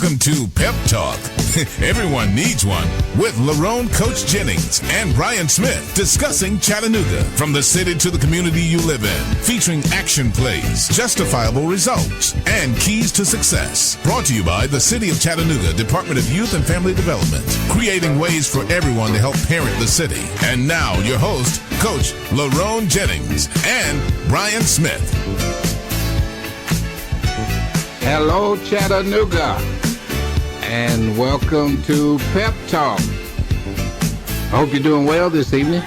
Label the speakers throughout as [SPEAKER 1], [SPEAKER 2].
[SPEAKER 1] Welcome to PEP Talk. Everyone needs one with Lerone Coach Jennings and Brian Smith discussing Chattanooga from the city to the community you live in, featuring action plays, justifiable results, and keys to success. Brought to you by the City of Chattanooga Department of Youth and Family Development, creating ways for everyone to help parent the city. And now your host, Coach Lerone Jennings and Brian Smith.
[SPEAKER 2] Hello, Chattanooga, and welcome to PEP Talk. I hope you're doing well this evening.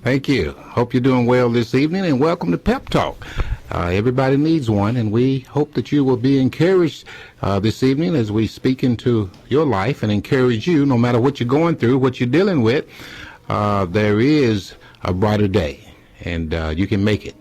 [SPEAKER 2] Thank you. Hope you're doing well this evening, and welcome to PEP Talk. Everybody needs one, and we hope that you will be encouraged this evening as we speak into your life and encourage you, no matter what you're going through, what you're dealing with. There is a brighter day, and you can make it.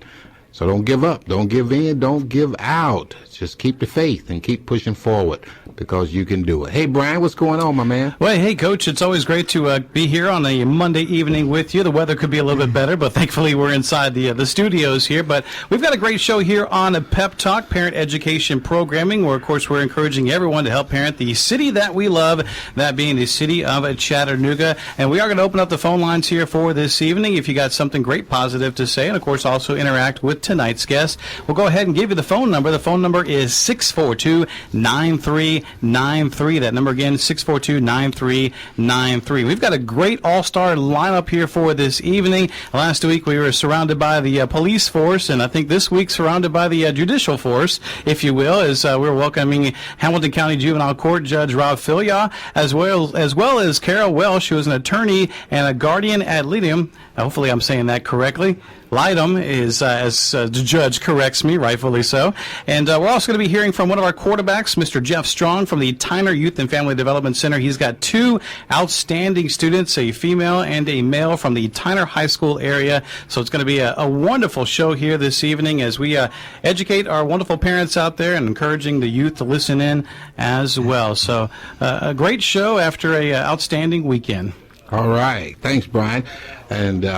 [SPEAKER 2] So don't give up, don't give in, don't give out. Just keep the faith and keep pushing forward because you can do it. Hey, Brian, what's going on, my man?
[SPEAKER 3] Well, hey, Coach, it's always great to be here on a Monday evening with you. The weather could be a little bit better, but thankfully we're inside the studios here. But we've got a great show here on a PEP Talk, Parent Education Programming, where, of course, we're encouraging everyone to help parent the city that we love, that being the city of Chattanooga. And we are going to open up the phone lines here for this evening if you got something great positive to say, and, of course, also interact with tonight's guest. We'll go ahead and give you the phone number. The phone number is 642-9393. That number again, 642-9393. We've got a great all-star lineup here for this evening. Last week we were surrounded by the police force, and I think this week surrounded by the judicial force, if you will, as we're welcoming Hamilton County Juvenile Court Judge Rob Philyaw, as well as Cara Welsh, who is an attorney and a guardian ad litem. Hopefully I'm saying that correctly. Litem is, as the judge corrects me, rightfully so. And we're also going to be hearing from one of our quarterbacks, Mr. Jeff Strong from the Tyner Youth and Family Development Center. He's got two outstanding students, a female and a male from the Tyner High School area. So it's going to be a wonderful show here this evening as we educate our wonderful parents out there and encouraging the youth to listen in as well. So a great show after a outstanding weekend.
[SPEAKER 2] All right. Thanks, Brian. And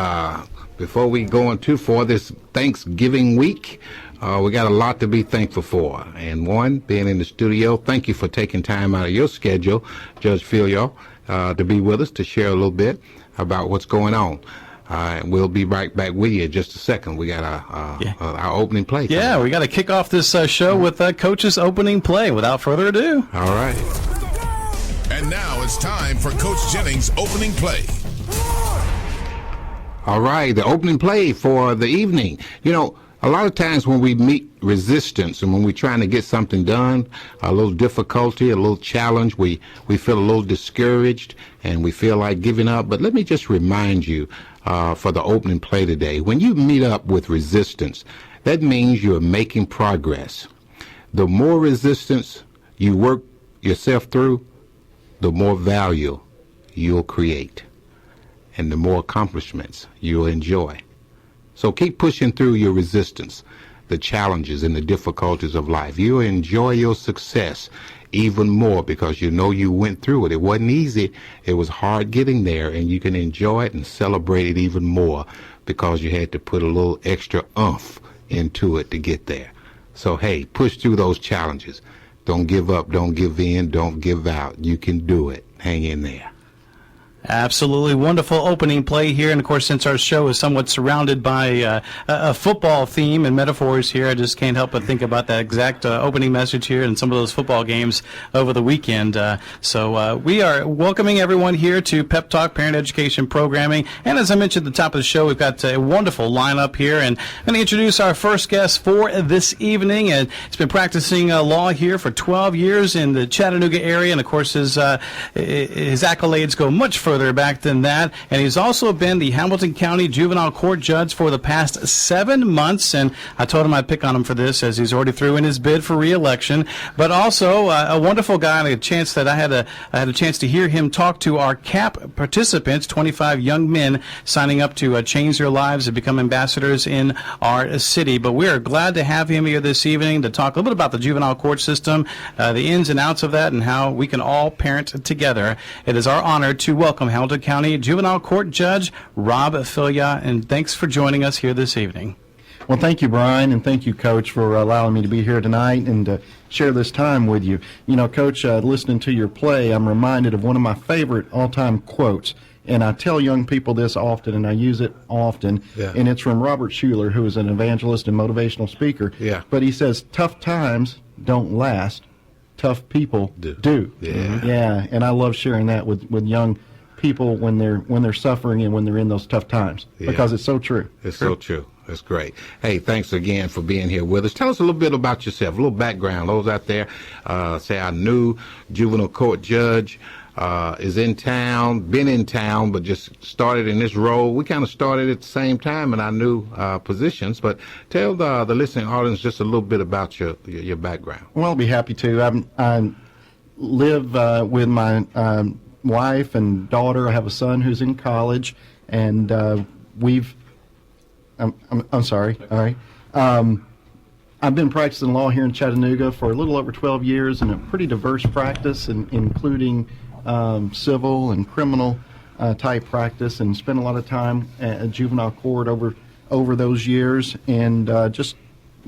[SPEAKER 2] before we go on too far, this Thanksgiving week, we got a lot to be thankful for. And one, being in the studio, thank you for taking time out of your schedule, Judge Philyaw, to be with us to share a little bit about what's going on. We'll be right back with you in just a second. We got our opening play.
[SPEAKER 3] Yeah, we got to kick off this show with Coach's opening play. Without further ado.
[SPEAKER 2] All right.
[SPEAKER 1] And now it's time for Coach Jennings' opening play.
[SPEAKER 2] All right, the opening play for the evening. You know, a lot of times when we meet resistance and when we're trying to get something done, a little difficulty, a little challenge, we feel a little discouraged and we feel like giving up. But let me just remind you for the opening play today, when you meet up with resistance, that means you're making progress. The more resistance you work yourself through, the more value you'll create and the more accomplishments you'll enjoy. So keep pushing through your resistance, the challenges and the difficulties of life. You'll enjoy your success even more because you know you went through it. It wasn't easy. It was hard getting there, and you can enjoy it and celebrate it even more because you had to put a little extra oomph into it to get there. So, hey, push through those challenges. Don't give up, don't give in, don't give out. You can do it. Hang in there.
[SPEAKER 3] Absolutely wonderful opening play here. And, of course, since our show is somewhat surrounded by a football theme and metaphors here, I just can't help but think about that exact opening message here and some of those football games over the weekend. So we are welcoming everyone here to PEP Talk, Parent Education Programming. And as I mentioned at the top of the show, we've got a wonderful lineup here. And I'm going to introduce our first guest for this evening. And he's been practicing law here for 12 years in the Chattanooga area. And, of course, his accolades go much further back than that, and he's also been the Hamilton County Juvenile Court Judge for the past 7 months, and I told him I'd pick on him for this as he's already through in his bid for re-election, but also a wonderful guy, and a chance that I had a chance to hear him talk to our CAP participants, 25 young men signing up to change their lives and become ambassadors in our city. But we are glad to have him here this evening to talk a little bit about the juvenile court system, the ins and outs of that, and how we can all parent together. It is our honor to welcome Hamilton County Juvenile Court Judge Rob Philyaw, and thanks for joining us here this evening.
[SPEAKER 4] Well, thank you, Brian, and thank you, Coach, for allowing me to be here tonight and to share this time with you. You know, Coach, listening to your play, I'm reminded of one of my favorite all-time quotes, and I tell young people this often, and I use it often, and it's from Robert Schuller, who is an evangelist and motivational speaker. But he says, tough times don't last, tough people do. Yeah, and I love sharing that with young people when they're suffering and when they're in those tough times, because it's so true.
[SPEAKER 2] It's so true. That's great. Hey, thanks again for being here with us. Tell us a little bit about yourself, a little background. Those out there say, I knew juvenile court judge is in town, been in town, but just started in this role. We kind of started at the same time in our new positions, but tell the listening audience just a little bit about your background.
[SPEAKER 4] Well, I'll be happy to. I live with my wife and daughter. I have a son who's in college, and I'm sorry. All right. I've been practicing law here in Chattanooga for a little over 12 years in a pretty diverse practice, including civil and criminal type practice, and spent a lot of time at juvenile court over those years. And just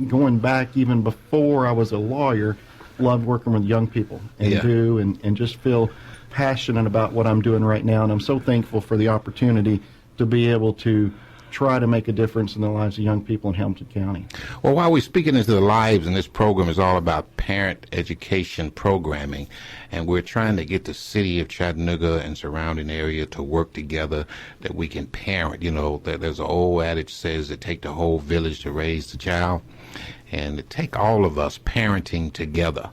[SPEAKER 4] going back even before I was a lawyer, loved working with young people and just feel passionate about what I'm doing right now. And I'm so thankful for the opportunity to be able to try to make a difference in the lives of young people in Hamilton County.
[SPEAKER 2] Well, while we're speaking into the lives, and this program is all about parent education programming, and we're trying to get the city of Chattanooga and surrounding area to work together that we can parent. You know, there's an old adage says it takes the whole village to raise the child, and it take all of us parenting together.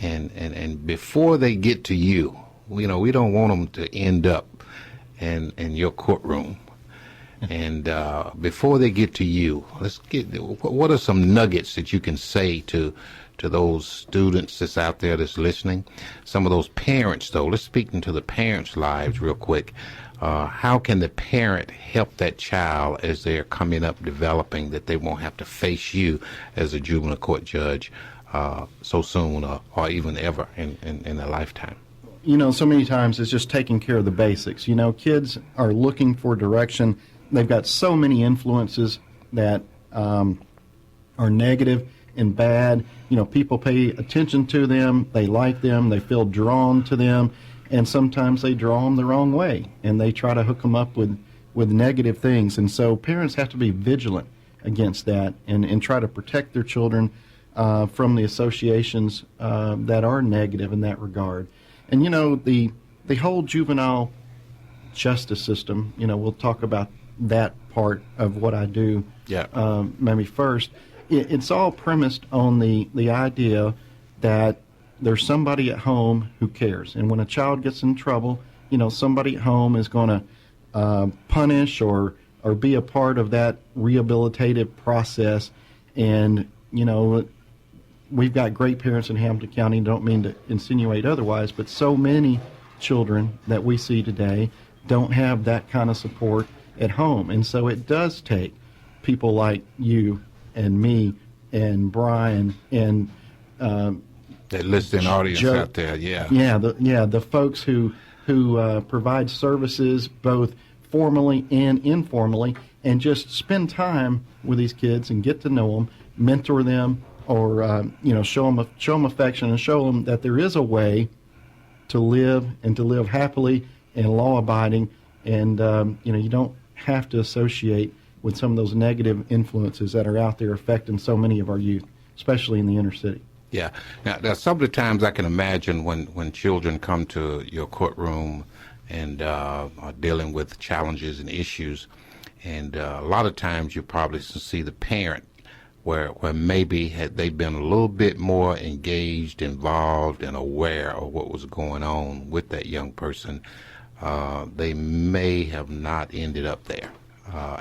[SPEAKER 2] And before they get to you, you know, we don't want them to end up in your courtroom. And before they get to you, what are some nuggets that you can say to those students that's out there that's listening? Some of those parents, though, let's speak into the parents' lives real quick. How can the parent help that child as they're coming up, developing, that they won't have to face you as a juvenile court judge so soon or even ever in their lifetime?
[SPEAKER 4] You know, so many times it's just taking care of the basics. You know, kids are looking for direction. They've got so many influences that are negative and bad. You know, people pay attention to them, they like them, they feel drawn to them, and sometimes they draw them the wrong way, and they try to hook them up with negative things. And so parents have to be vigilant against that and try to protect their children from the associations that are negative in that regard. And, you know, the whole juvenile justice system, you know, we'll talk about that part of what I do maybe first. It's all premised on the idea that there's somebody at home who cares. And when a child gets in trouble, you know, somebody at home is going to punish or be a part of that rehabilitative process. And, you know, we've got great parents in Hamilton County, don't mean to insinuate otherwise, but so many children that we see today don't have that kind of support at home. And so it does take people like you and me and Brian and
[SPEAKER 2] that listening audience out there,
[SPEAKER 4] the folks who provide services both formally and informally, and just spend time with these kids and get to know them, mentor them, or you know, show them affection and show them that there is a way to live and to live happily and law-abiding, and you know, you don't have to associate with some of those negative influences that are out there affecting so many of our youth, especially in the inner city.
[SPEAKER 2] Yeah. Now some of the times I can imagine when children come to your courtroom and are dealing with challenges and issues, and a lot of times you probably see the parent where maybe had they been a little bit more engaged, involved, and aware of what was going on with that young person, they may have not ended up there.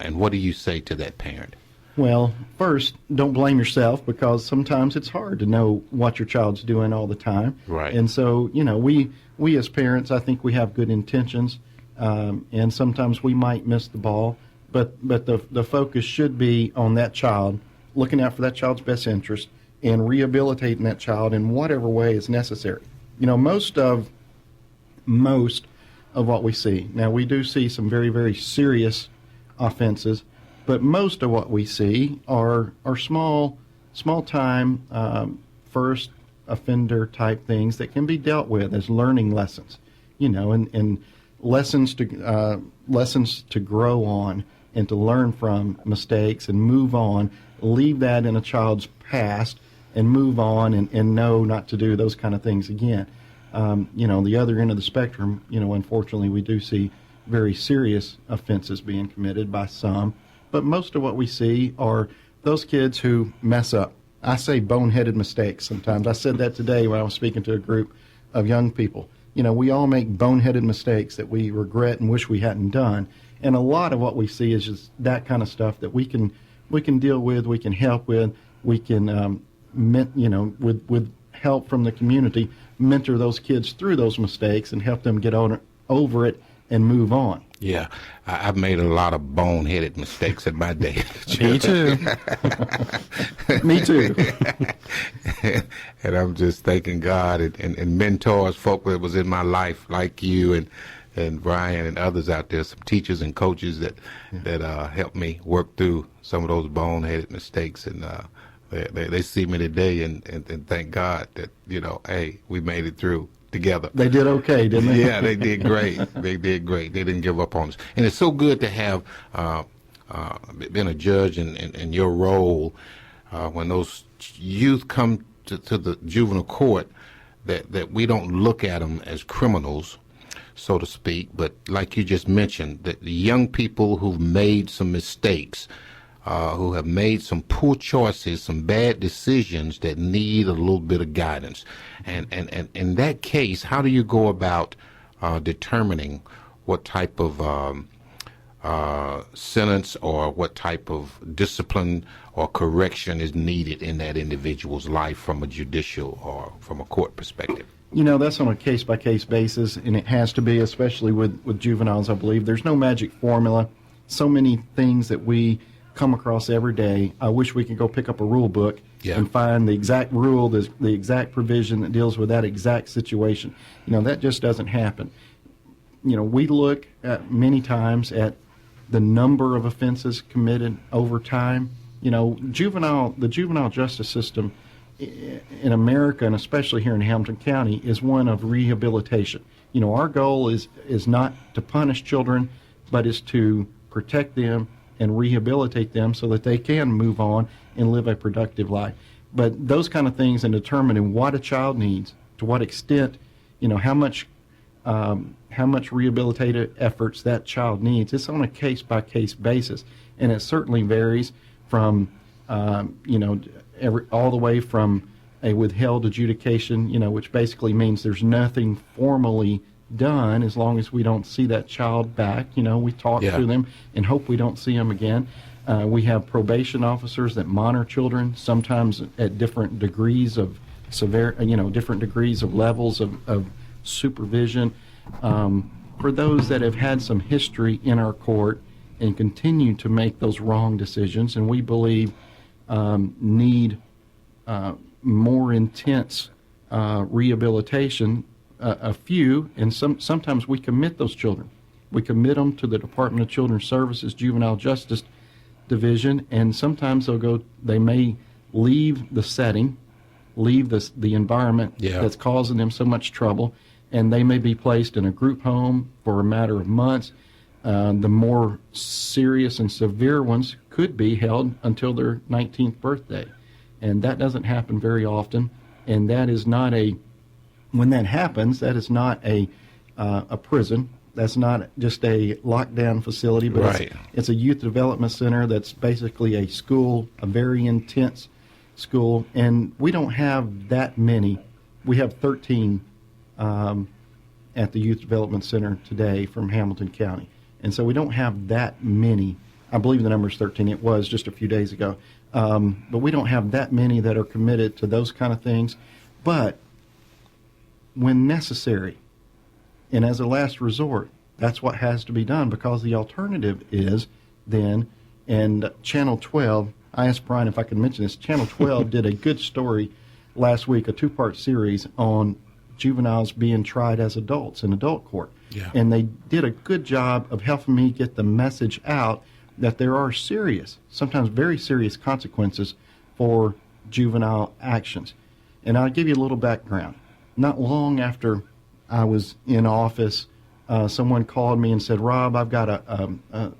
[SPEAKER 2] And what do you say to that parent?
[SPEAKER 4] Well, first, don't blame yourself, because sometimes it's hard to know what your child's doing all the time.
[SPEAKER 2] Right.
[SPEAKER 4] And so, you know, we as parents, I think we have good intentions, and sometimes we might miss the ball, but the focus should be on that child, looking out for that child's best interest, and rehabilitating that child in whatever way is necessary. You know, most of what we see, now we do see some very, very serious offenses, But most of what we see are small time first offender type things that can be dealt with as learning lessons, and lessons to grow on and to learn from mistakes and move on, leave that in a child's past and move on and know not to do those kind of things again. The other end of the spectrum, unfortunately we do see very serious offenses being committed by some, but most of what we see are those kids who mess up. I say boneheaded mistakes sometimes. I said that today when I was speaking to a group of young people. We all make boneheaded mistakes that we regret and wish we hadn't done. And a lot of what we see is just that kind of stuff that we can deal with, we can help with, we can, with help from the community, mentor those kids through those mistakes and help them get over it and move on.
[SPEAKER 2] Yeah, I've made a lot of boneheaded mistakes in my day.
[SPEAKER 3] Me too.
[SPEAKER 4] Me too.
[SPEAKER 2] And I'm just thanking God and mentors, folk that was in my life, like you and Brian and others out there, some teachers and coaches that helped me work through some of those boneheaded mistakes. And they see me today and thank God that, hey, we made it through together.
[SPEAKER 4] They did okay, didn't they?
[SPEAKER 2] Yeah, they did great. They did great. They didn't give up on us. And it's so good to have been a judge in your role when those youth come to the juvenile court, that we don't look at them as criminals, so to speak, but like you just mentioned, that the young people who've made some mistakes, who have made some poor choices, some bad decisions that need a little bit of guidance. And in that case, how do you go about determining what type of sentence or what type of discipline or correction is needed in that individual's life from a judicial or from a court perspective?
[SPEAKER 4] That's on a case-by-case basis, and it has to be, especially with juveniles, I believe. There's no magic formula. So many things that we come across every day. I wish we could go pick up a rule book and find the exact rule, the exact provision that deals with that exact situation. That just doesn't happen. We look at many times at the number of offenses committed over time. The juvenile justice system in America, and especially here in Hamilton County, is one of rehabilitation. Our goal is not to punish children, but is to protect them and rehabilitate them so that they can move on and live a productive life. But those kind of things, and determining what a child needs, to what extent, how much rehabilitative efforts that child needs, it's on a case-by-case basis. And it certainly varies from, all the way from a withheld adjudication, which basically means there's nothing formally done as long as we don't see that child back. We talk to them and hope we don't see them again. We have probation officers that monitor children, sometimes at different degrees of different degrees of levels of supervision. For those that have had some history in our court and continue to make those wrong decisions, and we believe need more intense rehabilitation, a few, and sometimes we commit those children. We commit them to the Department of Children's Services Juvenile Justice Division, and sometimes they may leave the setting, leave the environment that's causing them so much trouble, and they may be placed in a group home for a matter of months. The more serious and severe ones could be held until their 19th birthday, and that doesn't happen very often, and that is not when that happens, that is not a prison. That's not just a lockdown facility, but it's a youth development center that's basically a school, a very intense school. And we don't have that many. We have 13 at the youth development center today from Hamilton County. And so we don't have that many. I believe the number is 13. It was just a few days ago. But we don't have that many that are committed to those kind of things. But when necessary, and as a last resort, that's what has to be done, because the alternative is then, and Channel 12, I asked Brian if I could mention this, Channel 12 did a good story last week, a two-part series on juveniles being tried as adults in adult court. Yeah. And they did a good job of helping me get the message out that there are serious, sometimes very serious consequences for juvenile actions. And I'll give you a little background. Not long after I was in office, someone called me and said, Rob, I've got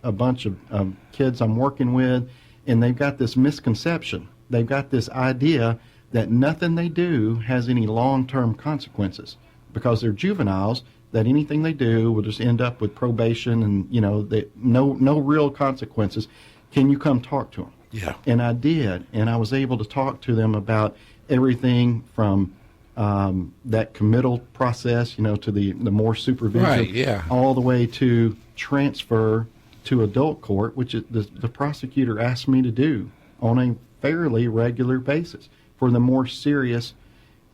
[SPEAKER 4] a bunch of kids I'm working with, and they've got this misconception. They've got this idea that nothing they do has any long-term consequences because they're juveniles, that anything they do will just end up with probation and, no real consequences. Can you come talk to them?
[SPEAKER 2] Yeah.
[SPEAKER 4] And I did, and I was able to talk to them about everything from that committal process, to the more supervision,
[SPEAKER 2] right, yeah,
[SPEAKER 4] all the way to transfer to adult court, which is the prosecutor asked me to do on a fairly regular basis for the more serious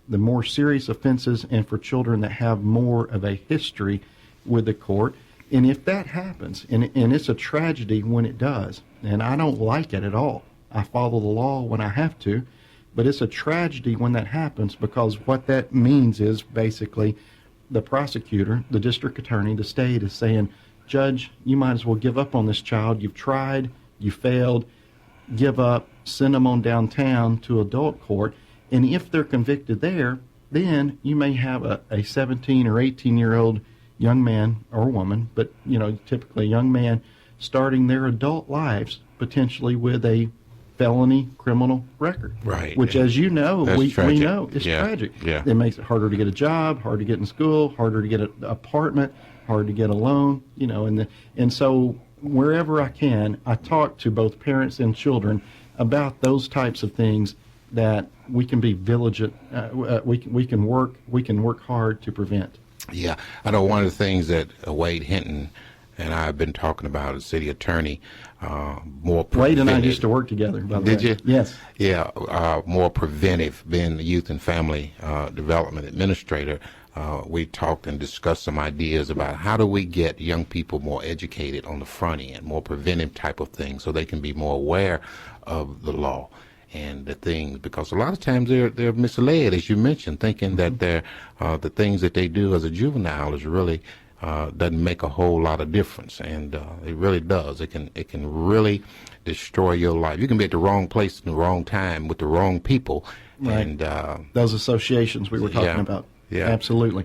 [SPEAKER 4] offenses and for children that have more of a history with the court. And if that happens, and it's a tragedy when it does, and I don't like it at all. I follow the law when I have to, but it's a tragedy when that happens because what that means is basically the prosecutor, the district attorney, the state is saying, Judge, you might as well give up on this child. You've tried, you failed, give up, send them on downtown to adult court. And if they're convicted there, then you may have a 17 or 18-year-old young man or woman, but, typically a young man starting their adult lives potentially with a felony criminal record.
[SPEAKER 2] Right.
[SPEAKER 4] Which, as you know, we know is tragic.
[SPEAKER 2] Yeah.
[SPEAKER 4] It makes it harder to get a job, hard to get in school, harder to get an apartment, hard to get a loan, and so wherever I can, I talk to both parents and children about those types of things that we can be vigilant, we can work hard to prevent.
[SPEAKER 2] Yeah, I know one of the things that Wade Hinton and I have been talking about as city attorney, more preventive.
[SPEAKER 4] Wade and I used to work together, by the way.
[SPEAKER 2] Did you?
[SPEAKER 4] Yes.
[SPEAKER 2] Yeah, more preventive, being the youth and family development administrator. We talked and discussed some ideas about how do we get young people more educated on the front end, more preventive type of things, so they can be more aware of the law and the things, because a lot of times they're misled, as you mentioned, thinking that the things that they do as a juvenile is really doesn't make a whole lot of difference, and it really does. It can really destroy your life. You can be at the wrong place in the wrong time with the wrong people,
[SPEAKER 4] right.
[SPEAKER 2] And
[SPEAKER 4] those associations we were talking about.
[SPEAKER 2] Yeah,
[SPEAKER 4] absolutely.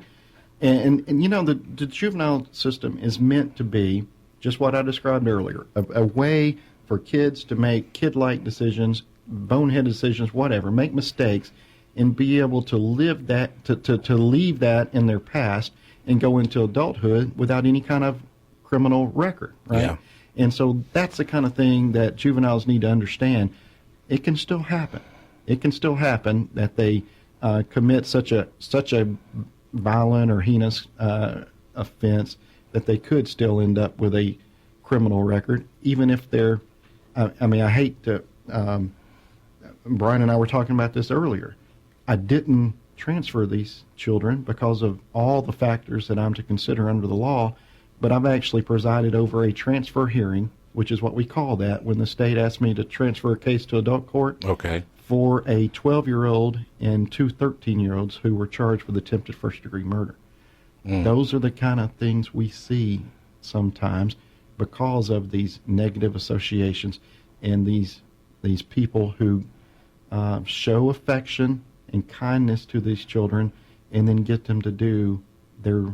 [SPEAKER 4] And the juvenile system is meant to be just what I described earlier, a way for kids to make kid-like decisions, bonehead decisions, whatever, make mistakes, and be able to live that, to leave that in their past and go into adulthood without any kind of criminal record, right?
[SPEAKER 2] Yeah.
[SPEAKER 4] And so that's the kind of thing that juveniles need to understand. It can still happen. It can still happen that they commit such a violent or heinous offense that they could still end up with a criminal record, even if they're. I hate to. Brian and I were talking about this earlier. I didn't transfer these children because of all the factors that I'm to consider under the law, but I've actually presided over a transfer hearing, which is what we call that, when the state asked me to transfer a case to adult court.
[SPEAKER 2] Okay.
[SPEAKER 4] For a 12-year-old and two 13-year-olds who were charged with attempted first-degree murder. Those are the kind of things we see sometimes because of these negative associations and these people who show affection and kindness to these children and then get them to do their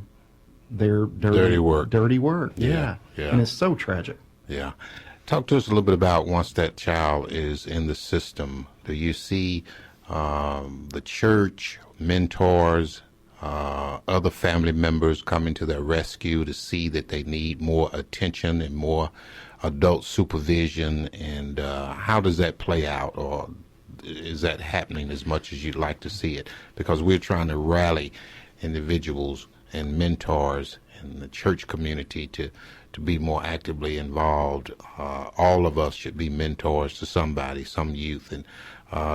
[SPEAKER 4] dirty work. Dirty work, yeah. And it's so tragic.
[SPEAKER 2] Yeah. Talk to us a little bit about once that child is in the system. Do you see the church, mentors, other family members coming to their rescue to see that they need more attention and more adult supervision? And how does that play out, or is that happening as much as you'd like to see it? Because we're trying to rally individuals and mentors and the church community to be more actively involved. All of us should be mentors to somebody, some youth. And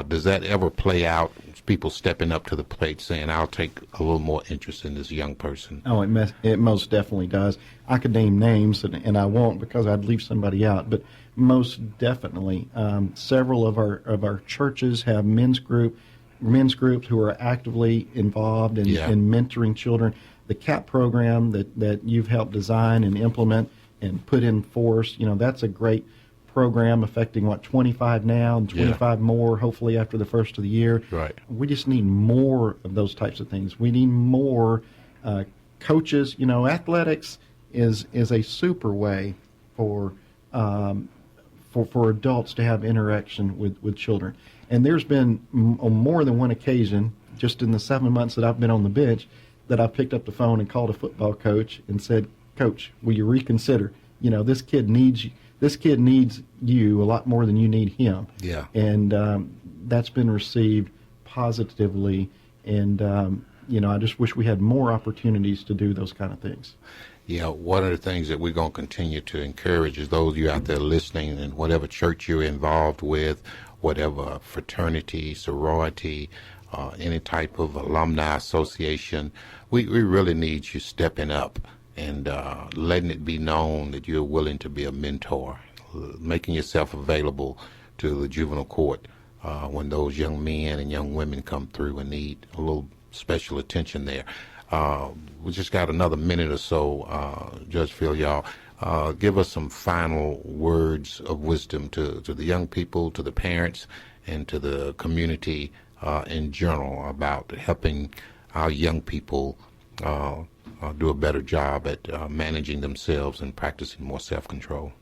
[SPEAKER 2] does that ever play out, people stepping up to the plate saying, I'll take a little more interest in this young person?
[SPEAKER 4] Oh, it most definitely does. I could name names, and I won't because I'd leave somebody out, but most definitely. Several of our churches have men's groups who are actively involved in mentoring children. The CAP program that you've helped design and implement and put in force, that's a great program affecting 25 now and 25 more hopefully after the first of the year.
[SPEAKER 2] Right.
[SPEAKER 4] We just need more of those types of things. We need more coaches. Athletics is a super way for adults to have interaction with children. And there's been on more than one occasion, just in the 7 months that I've been on the bench, that I picked up the phone and called a football coach and said, "Coach, will you reconsider? This kid needs you a lot more than you need him."
[SPEAKER 2] Yeah.
[SPEAKER 4] And that's been received positively. And I just wish we had more opportunities to do those kind of things.
[SPEAKER 2] Yeah, one of the things that we're going to continue to encourage is those of you out there listening, in whatever church you're involved with, whatever fraternity, sorority, any type of alumni association, we really need you stepping up and letting it be known that you're willing to be a mentor, making yourself available to the juvenile court when those young men and young women come through and need a little special attention there. We just got another minute or so, Judge Philyaw. Give us some final words of wisdom to the young people, to the parents, and to the community in general about helping our young people do a better job at managing themselves and practicing more self-control.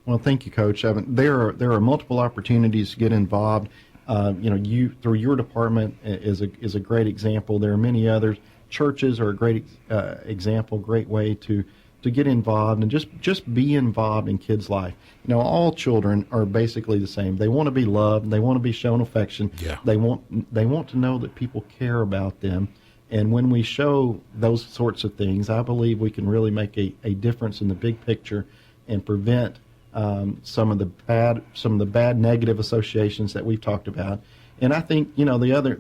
[SPEAKER 4] Well, thank you, Coach. There are multiple opportunities to get involved. You through your department is a great example. There are many others. Churches are a great example, great way to get involved and just be involved in kids' life. All children are basically the same. They want to be loved. They want to be shown affection.
[SPEAKER 2] Yeah.
[SPEAKER 4] They want to know that people care about them. And when we show those sorts of things, I believe we can really make a difference in the big picture and prevent some of the bad negative associations that we've talked about. And I think the other,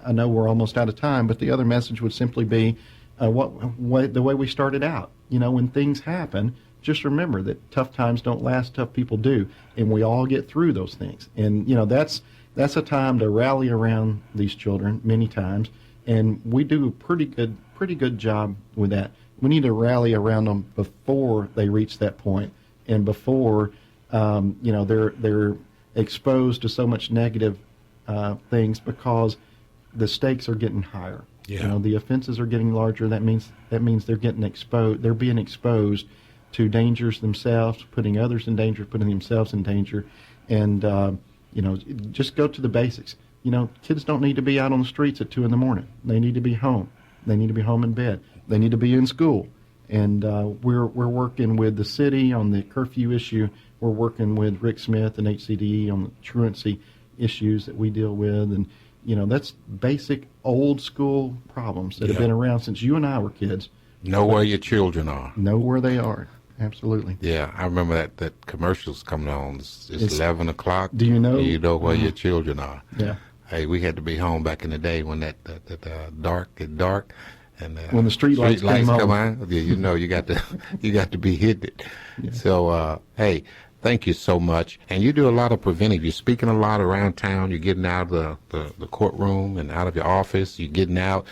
[SPEAKER 4] I know we're almost out of time, but the other message would simply be the way we started out. When things happen, just remember that tough times don't last, tough people do, and we all get through those things. And that's a time to rally around these children many times, and we do a pretty good job with that. We need to rally around them before they reach that point, and before they're exposed to so much negative things, because the stakes are getting higher.
[SPEAKER 2] Yeah.
[SPEAKER 4] The offenses are getting larger. That means they're getting exposed. They're being exposed to dangers themselves, putting others in danger, putting themselves in danger, and just go to the basics. Kids don't need to be out on the streets at 2 a.m. They need to be home. They need to be home in bed. They need to be in school. And we're working with the city on the curfew issue. We're working with Rick Smith and HCDE on the truancy issues that we deal with, and that's basic old school problems that have been around since you and I were kids.
[SPEAKER 2] Know where your children are.
[SPEAKER 4] Know where they are. Absolutely.
[SPEAKER 2] Yeah, I remember that commercial's coming on. It's 11 o'clock.
[SPEAKER 4] Do you know?
[SPEAKER 2] You know where your children are.
[SPEAKER 4] Yeah.
[SPEAKER 2] Hey, we had to be home back in the day when that dark, and
[SPEAKER 4] when the street lights
[SPEAKER 2] come on. Yeah, you got to be hitting it. Yeah. So hey, thank you so much. And you do a lot of preventive. You're speaking a lot around town. You're getting out of the courtroom and out of your office. You're getting out.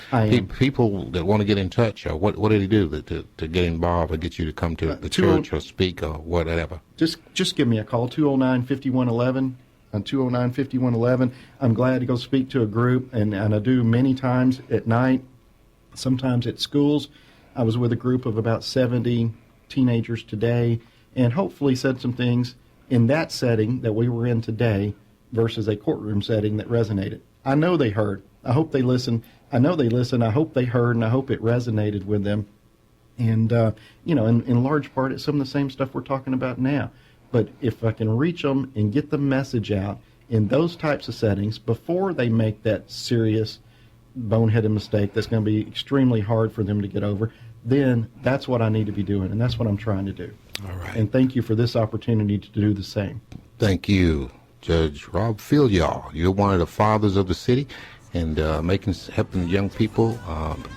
[SPEAKER 2] People that want to get in touch, or what do they do to get involved or get you to come to the church or speak or whatever?
[SPEAKER 4] Just give me a call, 209-5111. On 209-5111. I'm glad to go speak to a group, and I do many times at night, sometimes at schools. I was with a group of about 70 teenagers today, and hopefully said some things in that setting that we were in today versus a courtroom setting that resonated. I know they heard. I hope they listened. I know they listened. I hope they heard, and I hope it resonated with them. And, in large part, it's some of the same stuff we're talking about now. But if I can reach them and get the message out in those types of settings before they make that serious boneheaded mistake that's going to be extremely hard for them to get over, then that's what I need to be doing, and that's what I'm trying to do.
[SPEAKER 2] All right.
[SPEAKER 4] And thank you for this opportunity to do the same.
[SPEAKER 2] Thank you, Judge Rob Philyaw. You're one of the fathers of the city, and helping young people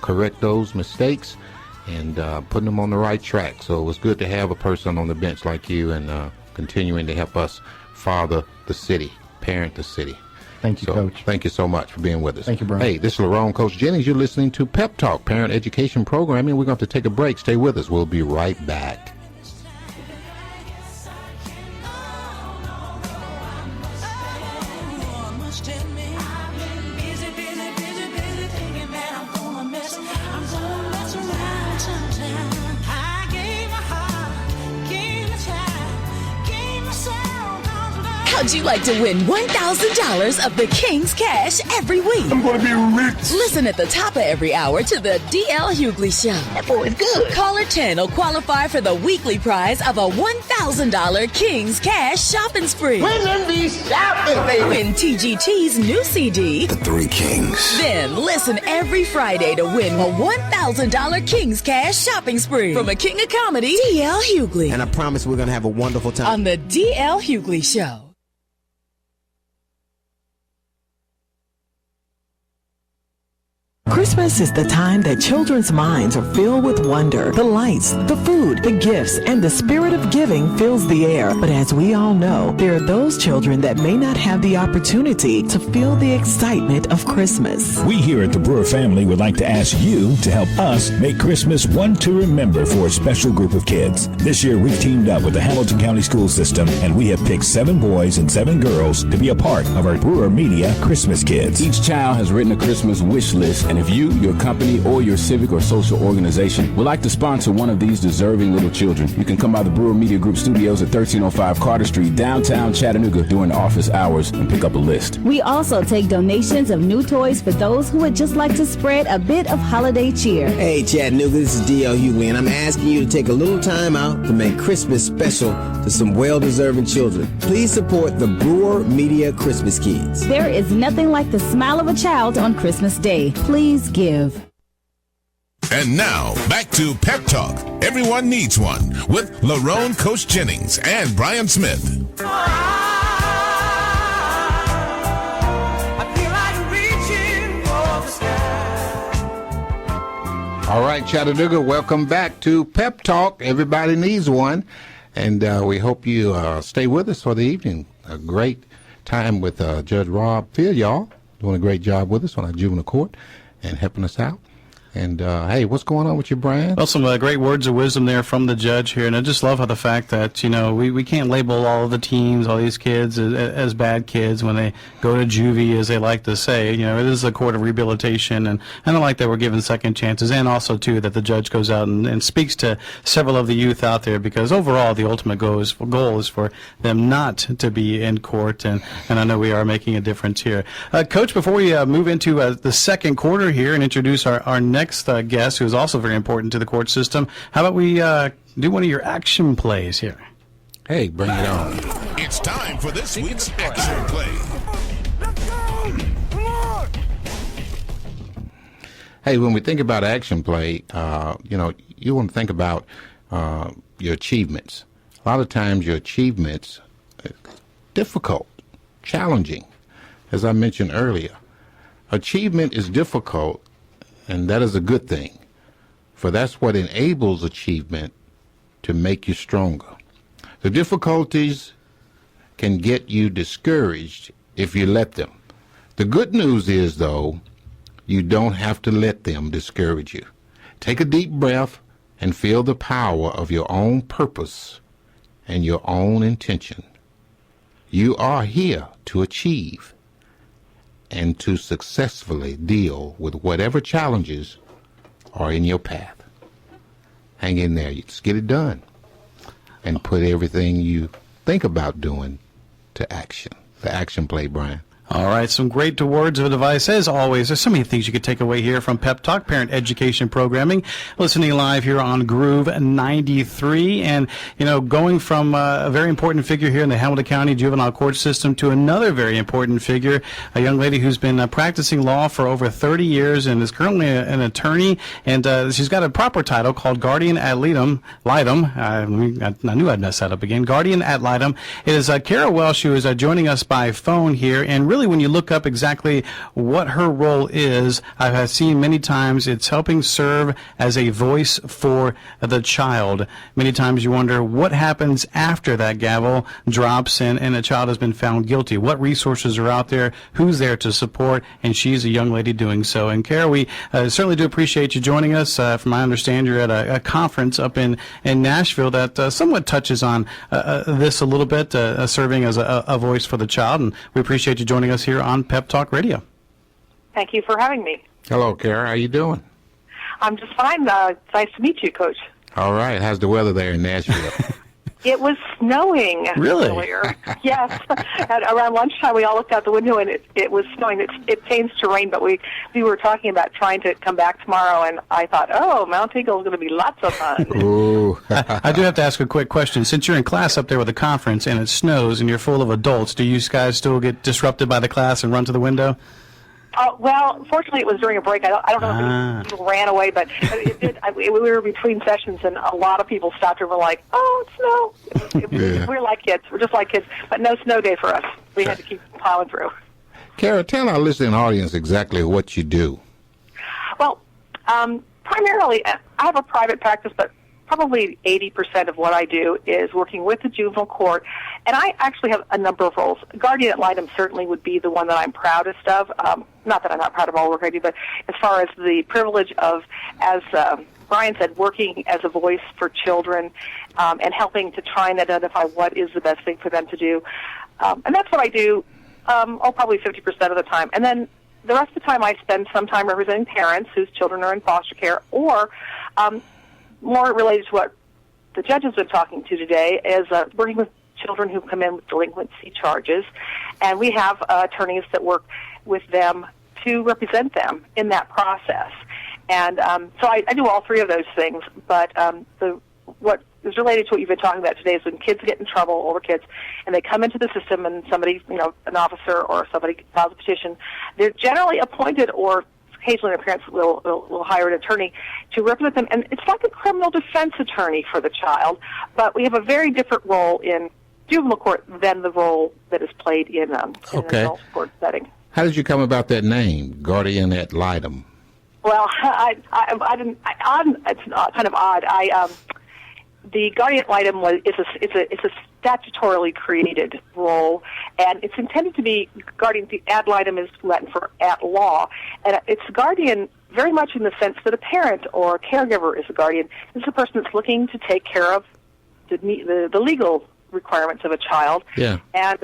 [SPEAKER 2] correct those mistakes and putting them on the right track. So it was good to have a person on the bench like you, and continuing to help us father the city, parent the city.
[SPEAKER 4] Thank you, Coach.
[SPEAKER 2] Thank you so much for being with us.
[SPEAKER 4] Thank you, Brian.
[SPEAKER 2] Hey, this is Lerone Coach Jennings. You're listening to PEP Talk, Parent Education Programming. We're going to take a break. Stay with us. We'll be right back.
[SPEAKER 5] How'd you like to win $1,000 of the King's Cash every week?
[SPEAKER 6] I'm going to be rich.
[SPEAKER 5] Listen at the top of every hour to the D.L. Hughley Show.
[SPEAKER 6] That boy is good.
[SPEAKER 5] Caller 10 will qualify for the weekly prize of a $1,000 King's Cash shopping spree.
[SPEAKER 6] Win and be shopping, baby.
[SPEAKER 5] Win TGT's new CD,
[SPEAKER 6] The Three Kings.
[SPEAKER 5] Then listen every Friday to win a $1,000 King's Cash shopping spree from a king of comedy, D.L. Hughley.
[SPEAKER 7] And I promise we're going to have a wonderful time.
[SPEAKER 5] On the D.L. Hughley Show.
[SPEAKER 8] Christmas is the time that children's minds are filled with wonder. The lights, the food, the gifts, and the spirit of giving fills the air. But as we all know, there are those children that may not have the opportunity to feel the excitement of Christmas.
[SPEAKER 9] We here at the Brewer family would like to ask you to help us make Christmas one to remember for a special group of kids. This year, we've teamed up with the Hamilton County School System, and we have picked 7 boys and 7 girls to be a part of our Brewer Media Christmas Kids.
[SPEAKER 10] Each child has written a Christmas wish list, and if you, your company, or your civic or social organization would like to sponsor one of these deserving little children, you can come by the Brewer Media Group studios at 1305 Carter Street, downtown Chattanooga, during office hours and pick up a list.
[SPEAKER 11] We also take donations of new toys for those who would just like to spread a bit of holiday cheer.
[SPEAKER 7] Hey, Chattanooga, this is D.L. Hughley, and I'm asking you to take a little time out to make Christmas special to some well-deserving children. Please support the Brewer Media Christmas Kids.
[SPEAKER 11] There is nothing like the smile of a child on Christmas Day. Please give.
[SPEAKER 1] And now, back to Pep Talk. Everyone needs one with Lerone Coach Jennings and Brian Smith.
[SPEAKER 2] All right, Chattanooga, welcome back to Pep Talk. Everybody needs one. And we hope you stay with us for the evening. A great time with Judge Rob Philyaw, doing a great job with us on our juvenile court and helping us out. And, hey, what's going on with you, Brian?
[SPEAKER 3] Well, some great words of wisdom there from the judge here. And I just love how the fact that, you know, we can't label all of the teens, all these kids as bad kids when they go to juvie, as they like to say. You know, it is a court of rehabilitation. And I like that we're given second chances. And also, too, that the judge goes out and speaks to several of the youth out there, because overall the ultimate goal is for them not to be in court. And I know we are making a difference here. Coach, before we move into the second quarter here and introduce our next guest, who is also very important to the court system, how about we do one of your action plays here?
[SPEAKER 2] Hey, bring it on.
[SPEAKER 1] It's time for this week's action play.
[SPEAKER 2] Hey, when we think about action play, you know, you want to think about your achievements. A lot of times your achievements are difficult, challenging. As I mentioned earlier, achievement is difficult, and that is a good thing, for that's what enables achievement to make you stronger. The difficulties can get you discouraged if you let them. The good news is, though, you don't have to let them discourage you. Take a deep breath and feel the power of your own purpose and your own intention. You are here to achieve and to successfully deal with whatever challenges are in your path. Hang in there. You just get it done and put everything you think about doing to action. The action play, Brian.
[SPEAKER 3] All right, some great words of advice. As always, there's so many things you could take away here from Pep Talk, parent education programming, listening live here on Groove 93. And, you know, going from a very important figure here in the Hamilton County juvenile court system to another very important figure, a young lady who's been practicing law for over 30 years and is currently an attorney. And she's got a proper title called Guardian Ad Litem. I knew I'd mess that up again. Guardian Ad Litem. It is Cara Welsh, who is joining us by phone here. And really, when you look up exactly what her role is, I've seen many times it's helping serve as a voice for the child. Many times you wonder what happens after that gavel drops and a child has been found guilty. What resources are out there? Who's there to support? And she's a young lady doing so. And Cara, we certainly do appreciate you joining us. From my understanding, you're at a conference up in Nashville that somewhat touches on this a little bit, serving as a voice for the child. And we appreciate you joining us here on Pep Talk Radio.
[SPEAKER 12] Thank you for having me.
[SPEAKER 2] Hello, Cara. How you doing?
[SPEAKER 12] I'm just fine. It's nice to meet you, Coach.
[SPEAKER 2] All right. How's the weather there in Nashville?
[SPEAKER 12] It was snowing
[SPEAKER 3] Really?
[SPEAKER 12] earlier. Yes. Around lunchtime, we all looked out the window, and it was snowing. It tends to rain, but we were talking about trying to come back tomorrow, and I thought, oh, Mount Eagle is going to be lots of fun.
[SPEAKER 2] Ooh.
[SPEAKER 3] I do have to ask a quick question. Since you're in class up there with a conference and it snows and you're full of adults, do you guys still get disrupted by the class and run to the window?
[SPEAKER 12] Well, fortunately, it was during a break. I don't know if any people ran away, but it did. We were between sessions, and a lot of people stopped and were like, "Oh, it's snow." We're like kids. We're just like kids, but no snow day for us. We had to keep plowing through.
[SPEAKER 2] Cara, tell our listening audience exactly what you do.
[SPEAKER 12] Well, primarily, I have a private practice, but probably 80% of what I do is working with the juvenile court, and I actually have a number of roles. Guardian ad litem certainly would be the one that I'm proudest of. Not that I'm not proud of all the work I do, but as far as the privilege of, as Brian said, working as a voice for children and helping to try and identify what is the best thing for them to do. And that's what I do, probably 50% of the time. And then the rest of the time I spend some time representing parents whose children are in foster care, or more related to what the judge has been talking to today, is working with children who come in with delinquency charges. And we have attorneys that work with them to represent them in that process. And so I do all three of those things. But what is related to what you've been talking about today is when kids get in trouble, older kids, and they come into the system and somebody, an officer or somebody files a petition, they're generally appointed, or occasionally their parents will hire an attorney to represent them. And it's like a criminal defense attorney for the child, but we have a very different role in juvenile court than the role that is played in an adult court setting.
[SPEAKER 2] How did you come about that name, Guardian ad litem?
[SPEAKER 12] Well, I didn't. It's kind of odd. The guardian ad litem is a statutorily created role, and it's intended to be guardian. The ad litem is Latin for at law, and it's guardian very much in the sense that a parent or a caregiver is a guardian. This is a person that's looking to take care of the legal requirements of a child.
[SPEAKER 2] Yeah.
[SPEAKER 12] And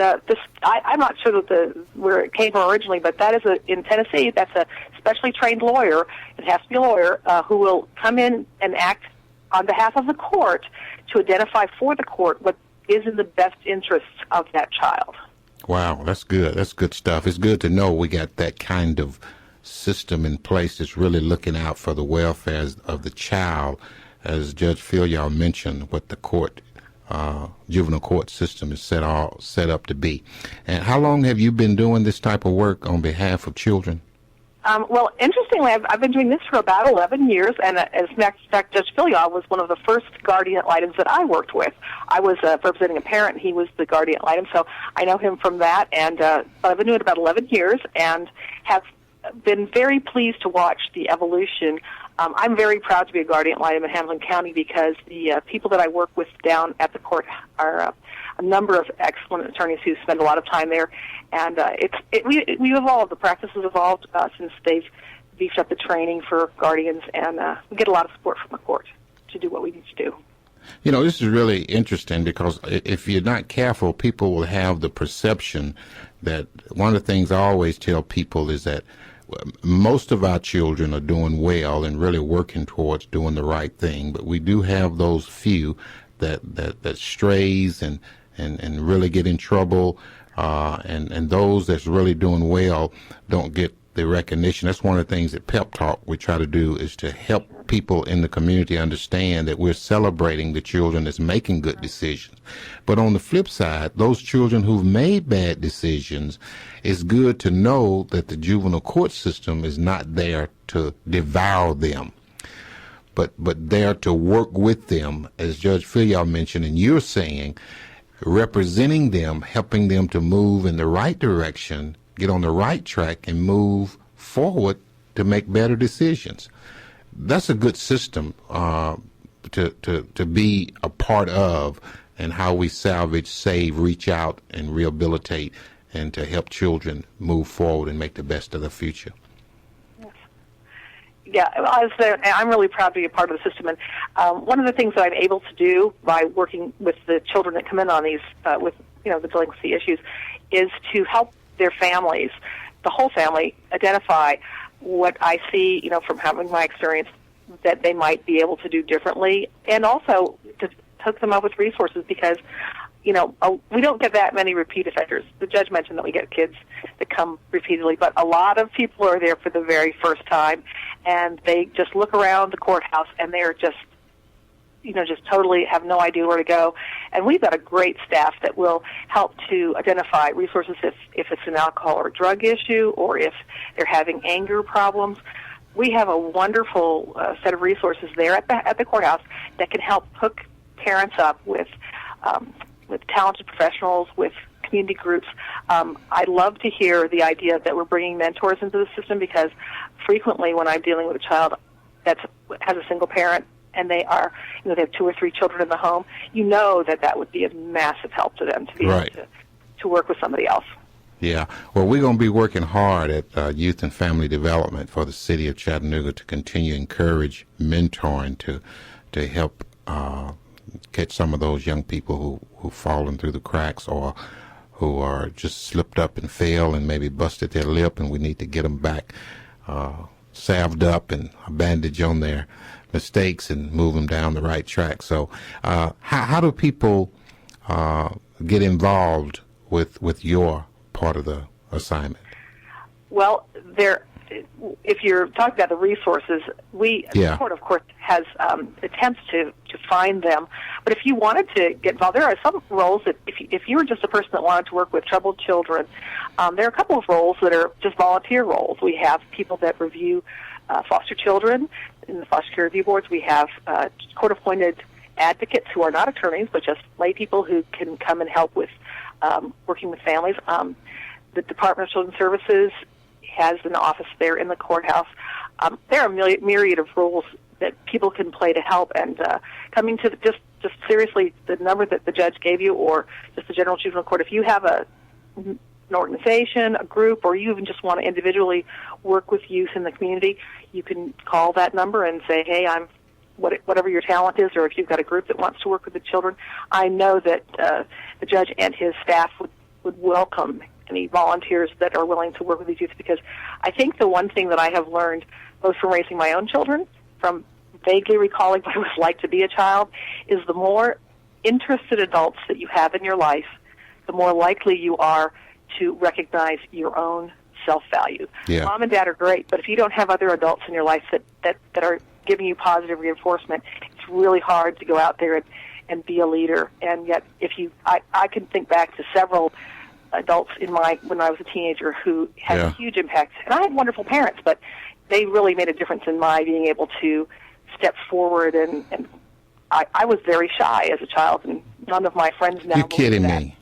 [SPEAKER 12] I'm not sure that where it came from originally, but that is in Tennessee. That's a specially trained lawyer. It has to be a lawyer who will come in and act on behalf of the court to identify for the court what is in the best interests of that child.
[SPEAKER 2] Wow, that's good. That's good stuff. It's good to know we got that kind of system in place that's really looking out for the welfare of the child, as Judge Philyaw mentioned, what the court, juvenile court system is set up to be. And how long have you been doing this type of work on behalf of children?
[SPEAKER 12] Well, interestingly, I've been doing this for about 11 years, and as a matter of fact, Judge Philyaw was one of the first guardian ad litem that I worked with. I was representing a parent, and he was the guardian ad litem, so I know him from that. And I've been doing it about 11 years and have been very pleased to watch the evolution. I'm very proud to be a guardian ad litem in Hamilton County because the people that I work with down at the court are a number of excellent attorneys who spend a lot of time there, and we've evolved. The practice has evolved since they've beefed up the training for guardians, and we get a lot of support from the court to do what we need to do.
[SPEAKER 2] You know, this is really interesting because if you're not careful, people will have the perception that one of the things I always tell people is that most of our children are doing well and really working towards doing the right thing, but we do have those few that strays and really get in trouble, and those that's really doing well don't get the recognition. That's one of the things that PEP Talk we try to do, is to help people in the community understand that we're celebrating the children that's making good decisions. But on the flip side, those children who've made bad decisions, it's good to know that the juvenile court system is not there to devour them, but there to work with them, as Judge Philyaw mentioned, and you're saying, representing them, helping them to move in the right direction, get on the right track, and move forward to make better decisions. That's a good system to be a part of, and how we salvage, save, reach out, and rehabilitate, and to help children move forward and make the best of the future.
[SPEAKER 12] Yeah, I'm really proud to be a part of the system, and one of the things that I'm able to do by working with the children that come in on these with the delinquency issues is to help their families, the whole family, identify what I see, from having my experience, that they might be able to do differently, and also to hook them up with resources because, we don't get that many repeat offenders. The judge mentioned that we get kids that come repeatedly, but a lot of people are there for the very first time, and they just look around the courthouse, and they're just totally have no idea where to go. And we've got a great staff that will help to identify resources if it's an alcohol or drug issue or if they're having anger problems. We have a wonderful set of resources there at the courthouse that can help hook parents up with talented professionals, with community groups. I love to hear the idea that we're bringing mentors into the system because frequently when I'm dealing with a child that has a single parent and they are, they have 2 or 3 children in the home, that would be a massive help to them to be able to work with somebody else.
[SPEAKER 2] Yeah. Well, we're going to be working hard at youth and family development for the city of Chattanooga to continue to encourage mentoring to help catch some of those young people who've fallen through the cracks or who are just slipped up and fell and maybe busted their lip, and we need to get them back salved up and a bandage on their mistakes and move them down the right track. So how do people get involved with your part of the assignment?
[SPEAKER 12] Well, if you're talking about the resources, the court, of course, has attempts to find them. But if you wanted to get involved, there are some roles that if you were just a person that wanted to work with troubled children, there are a couple of roles that are just volunteer roles. We have people that review foster children in the foster care review boards. We have court-appointed advocates who are not attorneys, but just lay people who can come and help with working with families. The Department of Children's Services has an office there in the courthouse. There are a myriad of roles that people can play to help, and coming to just seriously the number that the judge gave you, or just the general juvenile court. If you have an organization, a group, or you even just want to individually work with youth in the community, you can call that number and say, "Hey, I'm whatever your talent is," or if you've got a group that wants to work with the children. I know that the judge and his staff would welcome any volunteers that are willing to work with these youth, because I think the one thing that I have learned, both from raising my own children, from vaguely recalling what it was like to be a child, is the more interested adults that you have in your life, the more likely you are to recognize your own self-value. Yeah. Mom and dad are great, but if you don't have other adults in your life that are giving you positive reinforcement, it's really hard to go out there and be a leader. And yet, I can think back to several adults when I was a teenager who had a huge impact. And I had wonderful parents, but they really made a difference in my being able to step forward. And I was very shy as a child, and none of my friends now.
[SPEAKER 2] You're kidding me.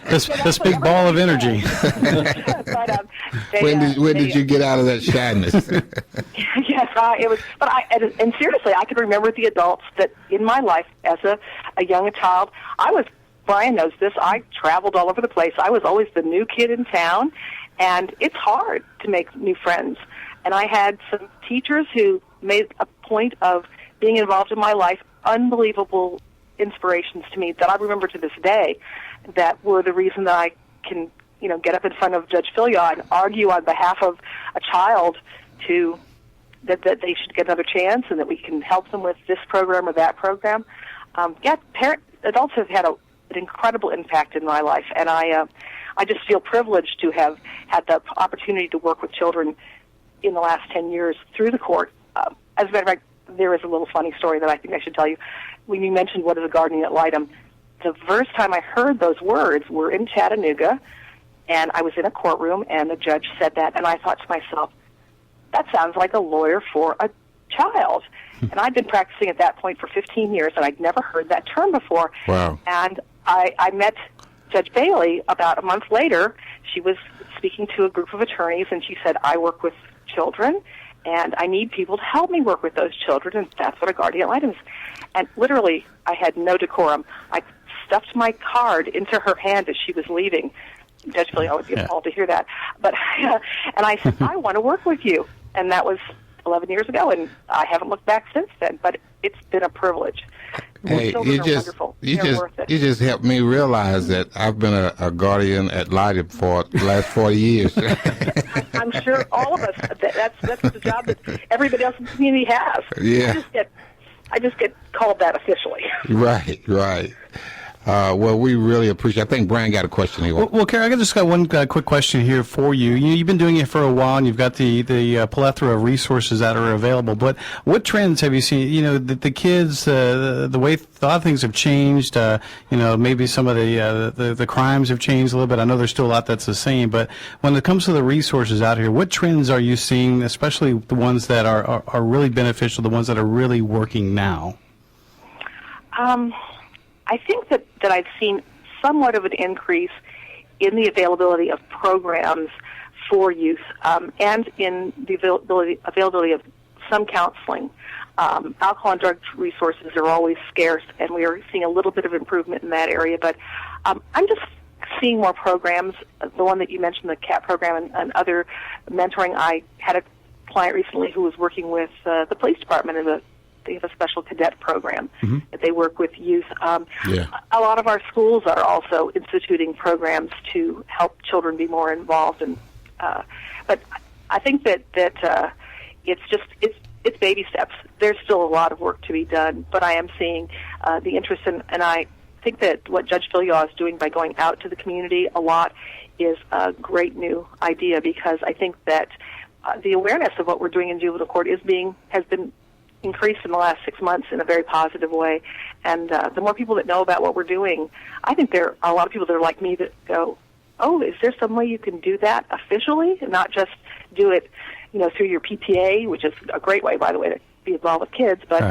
[SPEAKER 3] This big ball of energy.
[SPEAKER 12] But,
[SPEAKER 2] when did you get out of that shyness?
[SPEAKER 12] Yes, it was. But and seriously, I could remember the adults that in my life as a young child. Brian knows this. I traveled all over the place. I was always the new kid in town, and it's hard to make new friends. And I had some teachers who made a point of being involved in my life, unbelievable inspirations to me that I remember to this day, that were the reason that I can, get up in front of Judge Philyaw and argue on behalf of a child that they should get another chance and that we can help them with this program or that program. Adults have had an incredible impact in my life, and I just feel privileged to have had the opportunity to work with children in the last 10 years through the court. As a matter of fact, there is a little funny story that I think I should tell you. When you mentioned what is a guardian ad litem, the first time I heard those words were in Chattanooga, and I was in a courtroom, and the judge said that, and I thought to myself, that sounds like a lawyer for a child. And I'd been practicing at that point for 15 years, and I'd never heard that term before.
[SPEAKER 2] Wow.
[SPEAKER 12] And I met Judge Bailey about a month later. She was speaking to a group of attorneys, and she said, I work with children, and I need people to help me work with those children, and that's what a guardian ad litem is. And literally, I had no decorum. I stuffed my card into her hand as she was leaving. Judge Philyaw would be appalled to hear that. But and I said, I want to work with you. And that was 11 years ago, and I haven't looked back since then. But it's been a privilege.
[SPEAKER 2] Hey, you just helped me realize that I've been a guardian ad litem for the last 40 years.
[SPEAKER 12] I'm sure all of us, that's the job that everybody else in the community has.
[SPEAKER 2] Yeah.
[SPEAKER 12] You just get I just get called that officially.
[SPEAKER 2] Right. Well, we really appreciate it. I think Brian got a question here.
[SPEAKER 3] Well, Cara, I just got one quick question here for you. You've been doing it for a while, and you've got the plethora of resources that are available. But what trends have you seen? The kids, the way a lot of things have changed. Maybe some of the crimes have changed a little bit. I know there's still a lot that's the same. But when it comes to the resources out here, what trends are you seeing, especially the ones that are really beneficial, the ones that are really working now?
[SPEAKER 12] I think that I've seen somewhat of an increase in the availability of programs for youth and in the availability of some counseling. Alcohol and drug resources are always scarce, and we are seeing a little bit of improvement in that area. But I'm just seeing more programs. The one that you mentioned, the CAP program, and other mentoring. I had a client recently who was working with the police department and they have a special cadet program that they work with youth. A lot of our schools are also instituting programs to help children be more involved. But I think that it's baby steps. There's still a lot of work to be done, but I am seeing the interest in, and I think that what Judge Philyaw is doing by going out to the community a lot is a great new idea, because I think that the awareness of what we're doing in juvenile court has been increased in the last 6 months in a very positive way. And the more people that know about what we're doing, I think there are a lot of people that are like me that go, oh, is there some way you can do that officially and not just do it, through your PTA, which is a great way, by the way, to be involved with kids. But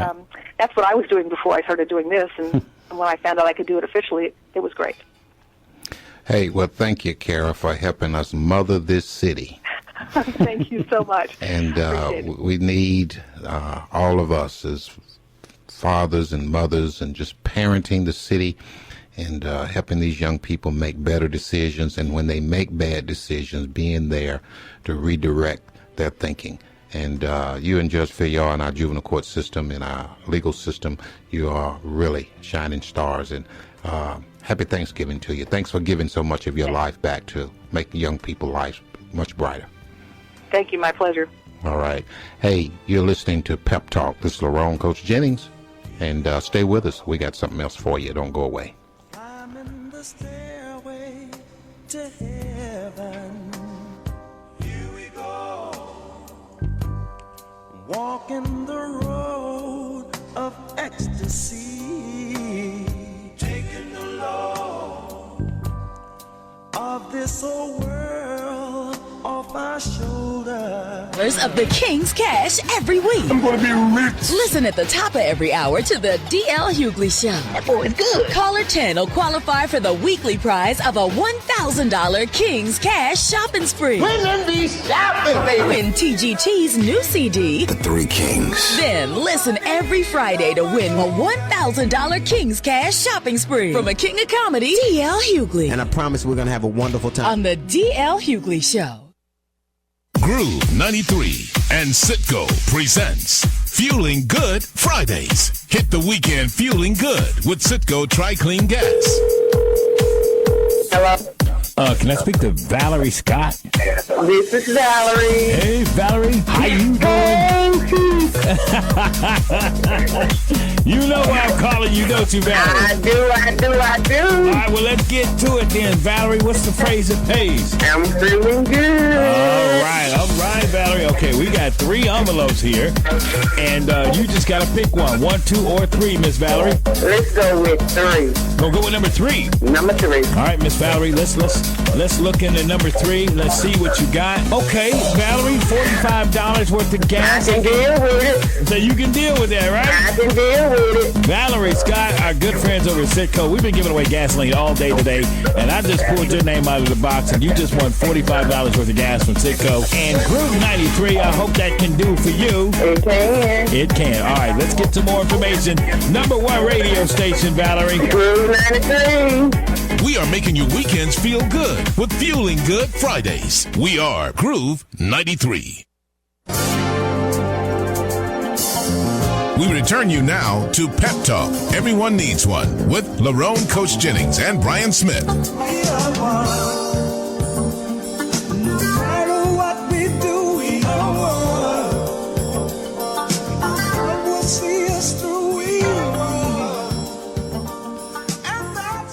[SPEAKER 12] that's what I was doing before I started doing this. And when I found out I could do it officially, it was great.
[SPEAKER 2] Hey, well, thank you, Cara, for helping us mother this city.
[SPEAKER 12] Thank you so much.
[SPEAKER 2] And we need all of us as fathers and mothers and just parenting the city and helping these young people make better decisions. And when they make bad decisions, being there to redirect their thinking. And you and Judge Philyaw in our juvenile court system, in our legal system, you are really shining stars. And happy Thanksgiving to you. Thanks for giving so much of your life back to make young people's lives much brighter.
[SPEAKER 12] Thank you. My pleasure.
[SPEAKER 2] All right. Hey, you're listening to PEP Talk. This is Lerone, Coach Jennings. And stay with us. We got something else for you. Don't go away.
[SPEAKER 13] I'm in the stairway to heaven. Here we go. Walking the road of ecstasy. Taking the load of this old world off our shoulders.
[SPEAKER 5] Of the King's Cash every week.
[SPEAKER 6] I'm going to be rich.
[SPEAKER 5] Listen at the top of every hour to the D.L. Hughley Show.
[SPEAKER 6] That boy is good.
[SPEAKER 5] Caller 10 will qualify for the weekly prize of a $1,000 King's Cash shopping spree.
[SPEAKER 6] Winning these shopping, baby.
[SPEAKER 5] Win TGT's new CD,
[SPEAKER 6] The Three Kings.
[SPEAKER 5] Then listen every Friday to win a $1,000 King's Cash shopping spree from a king of comedy, D.L. Hughley.
[SPEAKER 7] And I promise we're going to have a wonderful time.
[SPEAKER 5] On the D.L. Hughley Show.
[SPEAKER 1] Groove 93 and Citgo presents Fueling Good Fridays. Hit the weekend fueling good with Citgo Tri-Clean Gas.
[SPEAKER 9] Hello? Can I speak to Valerie Scott?
[SPEAKER 14] This is Valerie.
[SPEAKER 9] Hey, Valerie. How you doing? You know why I'm calling you, don't you, Valerie?
[SPEAKER 14] I do.
[SPEAKER 9] All right, well, let's get to it then, Valerie. What's the phrase that pays?
[SPEAKER 14] I'm feeling good.
[SPEAKER 9] All right, Valerie. Okay, we got 3 envelopes here, and you just got to pick one. 1, 2, or 3, Miss Valerie.
[SPEAKER 14] Let's go with 3.
[SPEAKER 9] We'll go with number 3.
[SPEAKER 14] Number 3.
[SPEAKER 9] All right, Miss Valerie, let's look into number 3. Let's see what you got. Okay, Valerie, $45 worth of gas.
[SPEAKER 14] I can deal with it.
[SPEAKER 9] So you can deal with that, right?
[SPEAKER 14] I can deal with it.
[SPEAKER 9] Valerie Scott, our good friends over at Citgo, we've been giving away gasoline all day today, and I just pulled your name out of the box, and you just won $45 worth of gas from Citgo. And Groove 93, I hope that can do for you.
[SPEAKER 14] It can.
[SPEAKER 9] It can. All right, let's get some more information. Number 1 radio station, Valerie.
[SPEAKER 14] Groove 93.
[SPEAKER 1] We are making your weekends feel good with Fueling Good Fridays. We are Groove 93. We return you now to Pep Talk. Everyone needs one with Lerone, Coach Jennings, and Brian Smith.
[SPEAKER 13] We are one. No matter what we do, we are one. God will see us through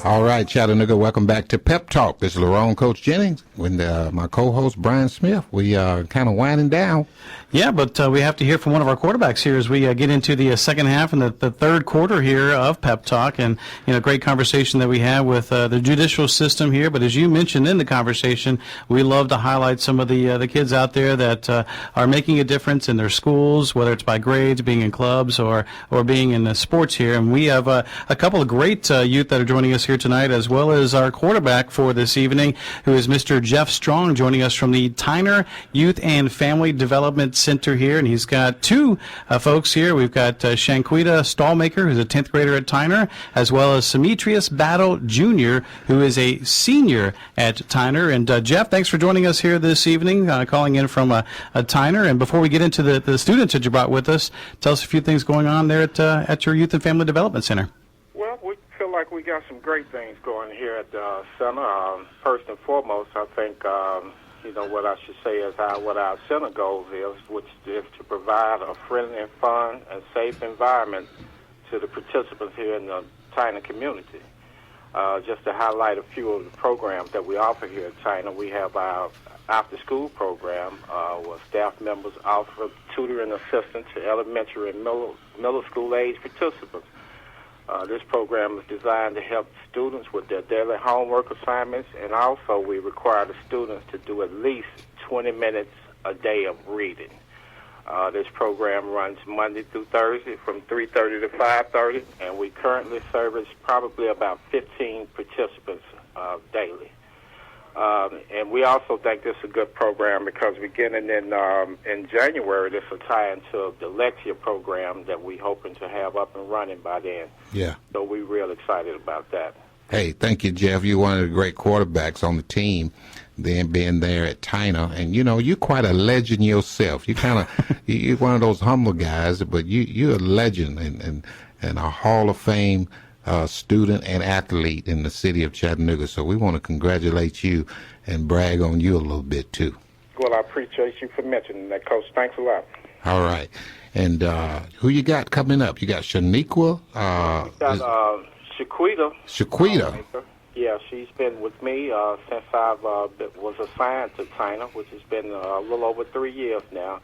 [SPEAKER 2] All right, Chattanooga, welcome back to Pep Talk. This is Lerone Coach Jennings with my co-host Brian Smith. We are kind of winding down.
[SPEAKER 3] Yeah, but we have to hear from one of our quarterbacks here as we get into the second half and the third quarter here of Pep Talk. And, great conversation that we have with the judicial system here. But as you mentioned in the conversation, we love to highlight some of the kids out there that are making a difference in their schools, whether it's by grades, being in clubs, or being in the sports here. And we have a couple of great youth that are joining us here tonight, as well as our quarterback for this evening, who is Mr. Jeff Strong, joining us from the Tyner Youth and Family Development Center here. And he's got two folks here. We've got Shanquita Stallmaker, who's a 10th grader at Tyner, as well as Semeatrius Battle Jr., who is a senior at Tyner. And Jeff, thanks for joining us here this evening, calling in from a Tyner. And before we get into the students that you brought with us, tell us a few things going on there at your Youth and Family Development Center.
[SPEAKER 15] Well, we feel like we got some great things going here at the center. First and foremost, I think, what I should say is what our center goals is, which is to provide a friendly and fun and safe environment to the participants here in the Tyner community. Just to highlight a few of the programs that we offer here at Tyner, we have our after-school program where staff members offer tutoring assistance to elementary and middle school age participants. This program is designed to help students with their daily homework assignments, and also we require the students to do at least 20 minutes a day of reading. This program runs Monday through Thursday from 3:30 to 5:30, and we currently service probably about 15 participants daily. And we also think this is a good program because beginning in January, this will tie into the Lexia program that we're hoping to have up and running by then.
[SPEAKER 2] Yeah.
[SPEAKER 15] So we're real excited about that.
[SPEAKER 2] Hey, thank you, Jeff. You're one of the great quarterbacks on the team, then being there at Tyner. And, you're quite a legend yourself. You kind of, you're one of those humble guys, but you're a legend and a Hall of Fame student and athlete in the city of Chattanooga. So we want to congratulate you and brag on you a little bit, too.
[SPEAKER 15] Well, I appreciate you for mentioning that, Coach. Thanks a lot.
[SPEAKER 2] All right. And who you got coming up? You got Shaniqua?
[SPEAKER 15] Shanquita. Yeah, she's been with me since I was assigned to Tyner, which has been a little over 3 years now.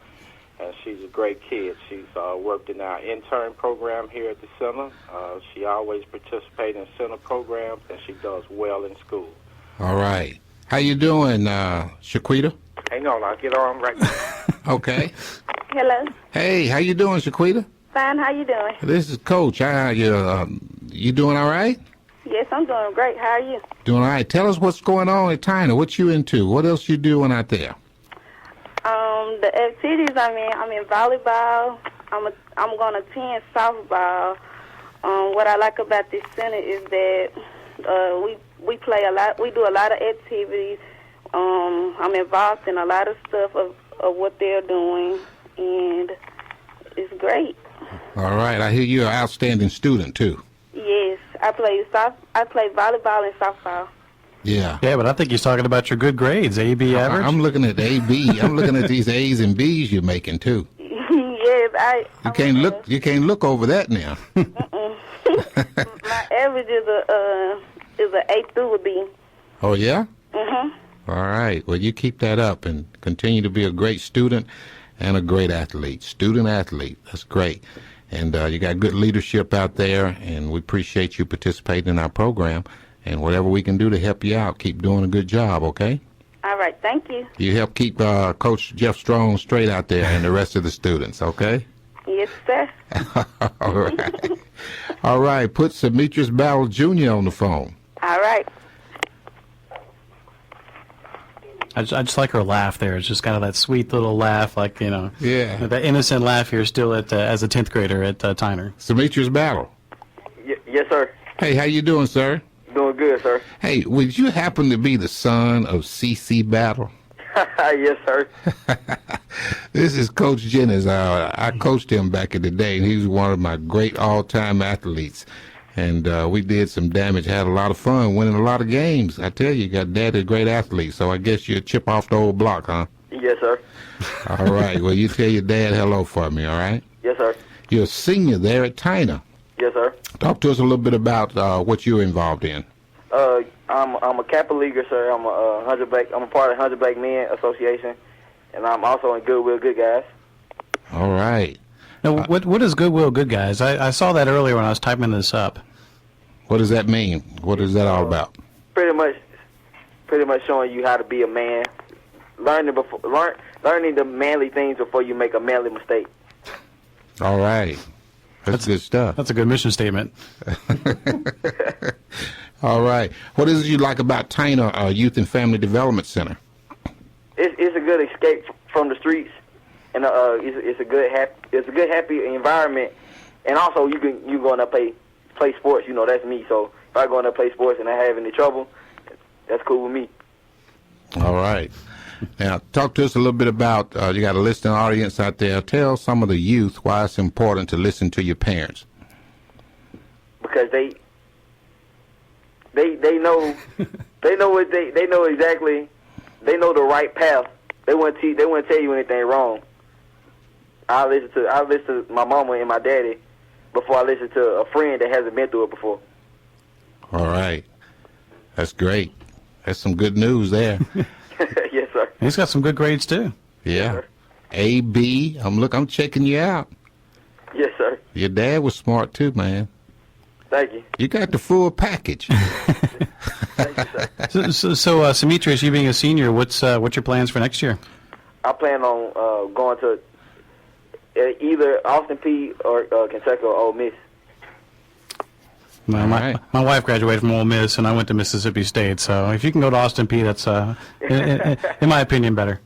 [SPEAKER 15] And she's a great kid. She's worked in our intern program here at the center. She always participates in center programs, and she does well in school.
[SPEAKER 2] All right. How you doing, Shaquita?
[SPEAKER 15] Hang on, I'll get on right now.
[SPEAKER 2] Okay.
[SPEAKER 14] Hello.
[SPEAKER 2] Hey, how you doing, Shaquita?
[SPEAKER 14] Fine. How you doing?
[SPEAKER 2] This is Coach. How you doing all right?
[SPEAKER 14] Yes, I'm doing great. How are you? Doing
[SPEAKER 2] all right. Tell us what's going on at Tyner. What you into? What else you doing out there?
[SPEAKER 14] The activities I'm in volleyball. I'm going to attend softball. What I like about this center is that we play a lot. We do a lot of activities. I'm involved in a lot of stuff of what they're doing, and it's great.
[SPEAKER 2] All right. I hear you're an outstanding student too.
[SPEAKER 14] Yes, I play volleyball and softball.
[SPEAKER 2] Yeah.
[SPEAKER 3] Yeah, but I think he's talking about your good grades, A/B average.
[SPEAKER 2] I'm looking at A/B. I'm looking at these A's and B's you're making too.
[SPEAKER 14] Yes,
[SPEAKER 2] You can't look over that now.
[SPEAKER 14] My average is a A through a B.
[SPEAKER 2] Oh yeah.
[SPEAKER 14] Mhm.
[SPEAKER 2] All right. Well, you keep that up and continue to be a great student and a great athlete. Student athlete. That's great. And you got good leadership out there, and we appreciate you participating in our program. And whatever we can do to help you out, keep doing a good job, okay?
[SPEAKER 14] All right, thank you.
[SPEAKER 2] You help keep Coach Jeff Strong straight out there and the rest of the students, okay?
[SPEAKER 14] Yes, sir.
[SPEAKER 2] All right. All right, put Semeatrius Battle Jr. on the phone.
[SPEAKER 14] All right.
[SPEAKER 3] I just like her laugh there. It's just kind of that sweet little laugh, like,
[SPEAKER 2] Yeah.
[SPEAKER 3] that innocent laugh here still as a 10th grader at Tyner.
[SPEAKER 2] Semeatrius Battle.
[SPEAKER 16] Yes, sir.
[SPEAKER 2] Hey, how you doing, sir?
[SPEAKER 16] Doing good, sir.
[SPEAKER 2] Hey, would you happen to be the son of C.C. Battle?
[SPEAKER 16] Yes, sir.
[SPEAKER 2] This is Coach Jennings. I coached him back in the day, and he was one of my great all-time athletes. And we did some damage, had a lot of fun, winning a lot of games. I tell you, got daddy a great athlete, so I guess you're a chip off the old block, huh?
[SPEAKER 16] Yes, sir.
[SPEAKER 2] All right. Well, you tell your dad hello for me, all right?
[SPEAKER 16] Yes, sir.
[SPEAKER 2] You're a senior there at Tyner.
[SPEAKER 16] Yes, sir.
[SPEAKER 2] Talk to us a little bit about what you're involved in.
[SPEAKER 16] I'm a Kappa Leaguer, sir. I'm a part of 100 Black Men Association, and I'm also in Goodwill Good Guys.
[SPEAKER 2] All right.
[SPEAKER 3] Now, what is Goodwill Good Guys? I saw that earlier when I was typing this up.
[SPEAKER 2] What does that mean? What is that all about?
[SPEAKER 16] Pretty much showing you how to be a man, learning the manly things before you make a manly mistake.
[SPEAKER 2] All right. That's good stuff.
[SPEAKER 3] That's a good mission statement.
[SPEAKER 2] All right. What is it you like about Tyner Youth and Family Development Center?
[SPEAKER 16] It's a good escape from the streets, and it's a good happy environment. And also you go in there play sports. You know, that's me. So if I go in there play sports and I have any trouble, that's cool with me.
[SPEAKER 2] All right. Now, talk to us a little bit about, you got a listening audience out there. Tell some of the youth why it's important to listen to your parents.
[SPEAKER 16] Because they know they know exactly, they know the right path. They wouldn't tell you anything wrong. I listen to my mama and my daddy before I listen to a friend that hasn't been through it before.
[SPEAKER 2] All right. That's great. That's some good news there.
[SPEAKER 16] Yes, sir.
[SPEAKER 3] He's got some good grades, too.
[SPEAKER 2] Yeah. Yes, A, B. I'm checking you out.
[SPEAKER 16] Yes, sir.
[SPEAKER 2] Your dad was smart, too, man.
[SPEAKER 16] Thank you.
[SPEAKER 2] You got the full package.
[SPEAKER 16] Thank you, sir.
[SPEAKER 3] So Semeatrius, you being a senior, what's your plans for next year?
[SPEAKER 16] I plan on going to either Austin Peay or Kentucky or Ole Miss.
[SPEAKER 3] My wife graduated from Ole Miss, and I went to Mississippi State. So if you can go to Austin Peay, that's, in my opinion, better.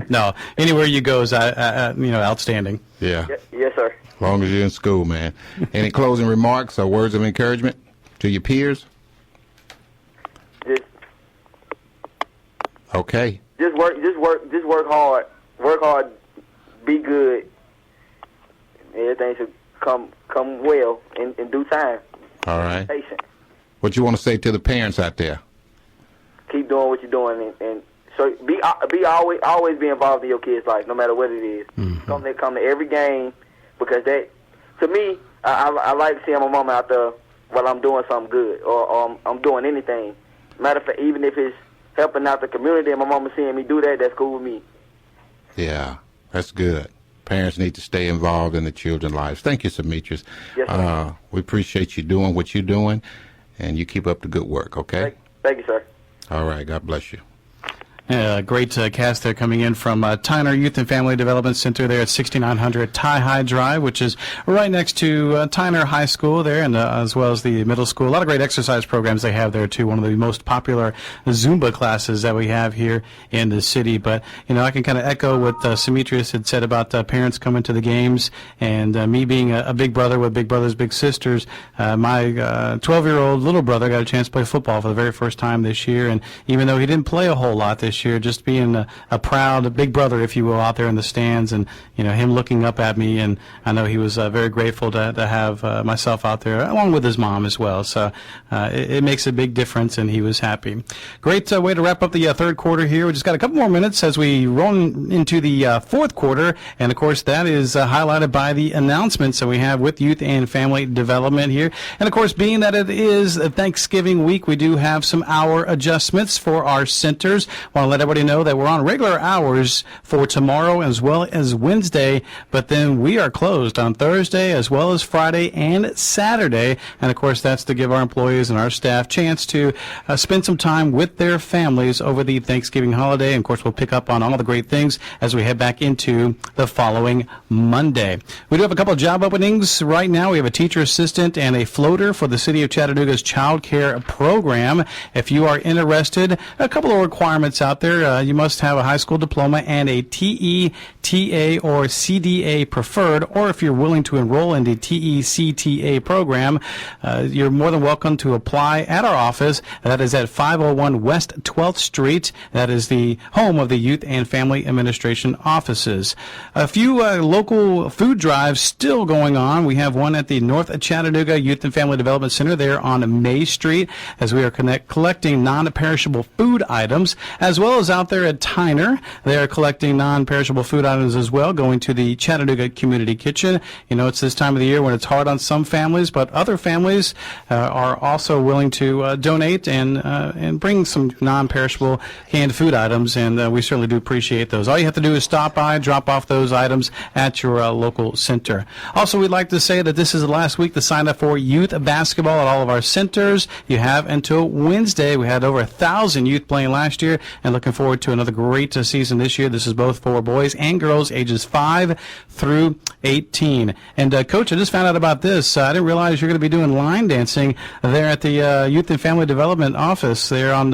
[SPEAKER 3] No, anywhere you go is, outstanding.
[SPEAKER 2] Yeah.
[SPEAKER 16] Yes, sir.
[SPEAKER 2] As long as you're in school, man. Any closing remarks or words of encouragement to your peers? Okay.
[SPEAKER 16] Just work hard. Work hard. Be good. Everything should come well in due time.
[SPEAKER 2] All right.
[SPEAKER 16] Patient.
[SPEAKER 2] What you want to say to the parents out there?
[SPEAKER 16] Keep doing what you're doing, and so always be involved in your kids' life, no matter what it is. Mm-hmm. Come to every game, because that, to me, I like seeing my mama out there while I'm doing something good or I'm doing anything. Matter of fact, even if it's helping out the community and my mama seeing me do that, that's cool with me.
[SPEAKER 2] Yeah, that's good. Parents need to stay involved in the children's lives. Thank you, Semeatrius.
[SPEAKER 16] Yes, sir.
[SPEAKER 2] We appreciate you doing what you're doing, and you keep up the good work, okay?
[SPEAKER 16] Thank you, sir.
[SPEAKER 2] All right. God bless you.
[SPEAKER 3] Great cast there coming in from Tyner Youth and Family Development Center there at 6900 Tie High Drive, which is right next to Tyner High School there, and as well as the middle school. A lot of great exercise programs they have there, too. One of the most popular Zumba classes that we have here in the city. But, I can kind of echo what Semeatrius had said about parents coming to the games, and me being a big brother with big brothers, big sisters. My 12-year-old little brother got a chance to play football for the very first time this year, and even though he didn't play a whole lot this year, just being a proud big brother, if you will, out there in the stands, and him looking up at me, and I know he was very grateful to have myself out there along with his mom as well. So it makes a big difference, and he was happy. Great way to wrap up the third quarter here. We just got a couple more minutes as we roll into the fourth quarter, and of course that is highlighted by the announcements that we have with Youth and Family Development here. And of course, being that it is Thanksgiving week, we do have some hour adjustments for our centers. Want to let everybody know that we're on regular hours for tomorrow as well as Wednesday, but then we are closed on Thursday as well as Friday and Saturday. And of course, that's to give our employees and our staff chance to spend some time with their families over the Thanksgiving holiday. And of course, we'll pick up on all the great things as we head back into the following Monday. We do have a couple of job openings right now. We have a teacher assistant and a floater for the City of Chattanooga's child care program. If you are interested, a couple of requirements out there. You must have a high school diploma and a TE, TA, or CDA preferred, or if you're willing to enroll in the TE-CTA program, you're more than welcome to apply at our office. That is at 501 West 12th Street. That is the home of the Youth and Family Administration offices. A few local food drives still going on. We have one at the North Chattanooga Youth and Family Development Center there on May Street, as we are collecting non-perishable food items, as as well as out there at Tyner. They are collecting non-perishable food items as well, going to the Chattanooga Community Kitchen. You know, it's this time of the year when it's hard on some families, but other families are also willing to donate and bring some non-perishable canned food items, and we certainly do appreciate those. All you have to do is stop by, drop off those items at your local center. Also, we'd like to say that this is the last week to sign up for youth basketball at all of our centers. You have until Wednesday. We had over 1,000 youth playing last year, and looking forward to another great season this year. This is both for boys and girls ages 5 through 18. And Coach, I just found out about this. I didn't realize you're going to be doing line dancing there at the Youth and Family Development office there on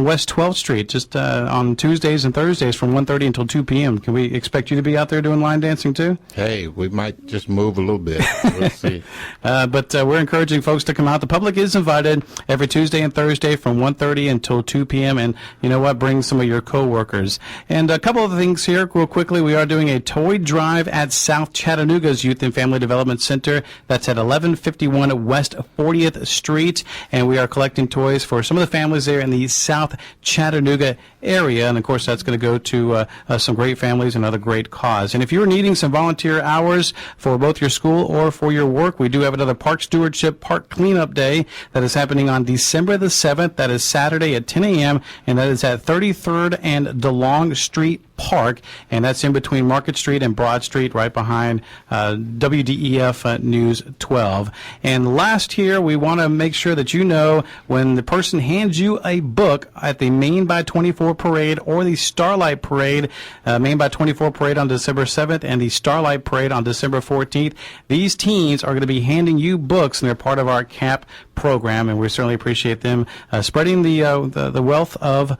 [SPEAKER 3] West 12th Street, just on Tuesdays and Thursdays from 1:30 until 2 p.m. Can we expect you to be out there doing line dancing too?
[SPEAKER 2] Hey, we might just move a little bit. We'll see.
[SPEAKER 3] But we're encouraging folks to come out. The public is invited every Tuesday and Thursday from 1:30 until 2 p.m. And you know what? Bring some of your coworkers. And a couple of things here real quickly. We are doing a toy drive at South Chattanooga's Youth and Family Development Center. That's at 1151 West 40th Street. And we are collecting toys for some of the families there in the South Chattanooga area. And of course, that's going to go to some great families and other great cause. And if you're needing some volunteer hours for both your school or for your work, we do have another Park Stewardship Park Cleanup Day that is happening on December the 7th. That is Saturday at 10 a.m. and that is at 33rd and DeLong Street Park, and that's in between Market Street and Broad Street, right behind WDEF News 12. And last here, we want to make sure that you know when the person hands you a book at the Main by 24 Parade or the Starlight Parade, Main by 24 Parade on December 7th and the Starlight Parade on December 14th, these teens are going to be handing you books, and they're part of our CAP program, and we certainly appreciate them spreading the wealth of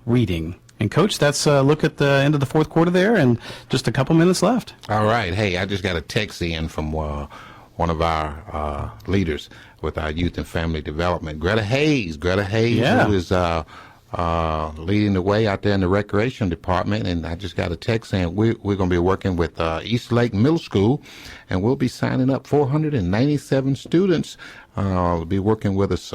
[SPEAKER 3] reading. And, Coach, that's a look at the end of the fourth quarter there, and just a couple minutes left.
[SPEAKER 2] All right. Hey, I just got a text in from one of our leaders with our youth and family development, Greta Hayes,
[SPEAKER 3] Yeah.
[SPEAKER 2] who is leading the way out there in the recreation department. And I just got a text saying we're going to be working with East Lake Middle School, and we'll be signing up 497 students will be working with us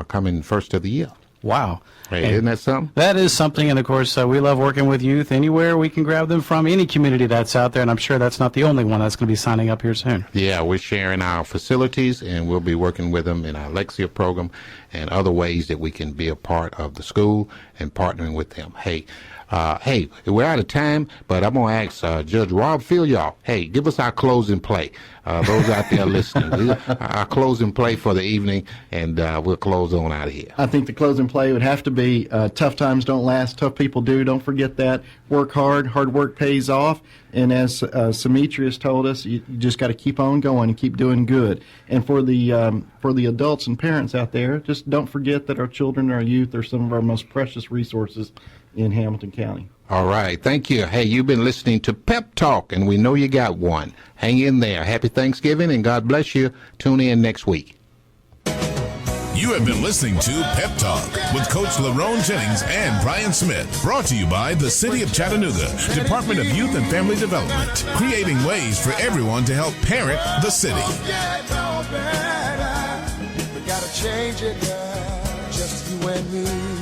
[SPEAKER 2] coming first of the year.
[SPEAKER 3] Wow.
[SPEAKER 2] Hey, isn't that something?
[SPEAKER 3] That is something, and of course, we love working with youth anywhere we can grab them from, any community that's out there, and I'm sure that's not the only one that's going to be signing up here soon.
[SPEAKER 2] Yeah, we're sharing our facilities, and we'll be working with them in our Lexia program and other ways that we can be a part of the school and partnering with them. Hey, we're out of time, but I'm going to ask Judge Rob Philyaw, hey, give us our closing play. Those out there listening, our closing play for the evening, and we'll close on out of here.
[SPEAKER 4] I think the closing play would have to be tough times don't last, tough people do. Don't forget that. Work hard work pays off. And as Semeatrius told us, you just got to keep on going and keep doing good. And for the adults and parents out there, just don't forget that our children and our youth are some of our most precious resources in Hamilton County.
[SPEAKER 2] All right. Thank you. Hey, you've been listening to PEP Talk, and we know you got one. Hang in there. Happy Thanksgiving, and God bless you. Tune in next week.
[SPEAKER 1] You have been listening to PEP Talk with Coach LaRone Jennings and Brian Smith. Brought to you by the City of Chattanooga, Department of Youth and Family Development. Creating ways for everyone to help parent the city.
[SPEAKER 13] We gotta change it, just you and me.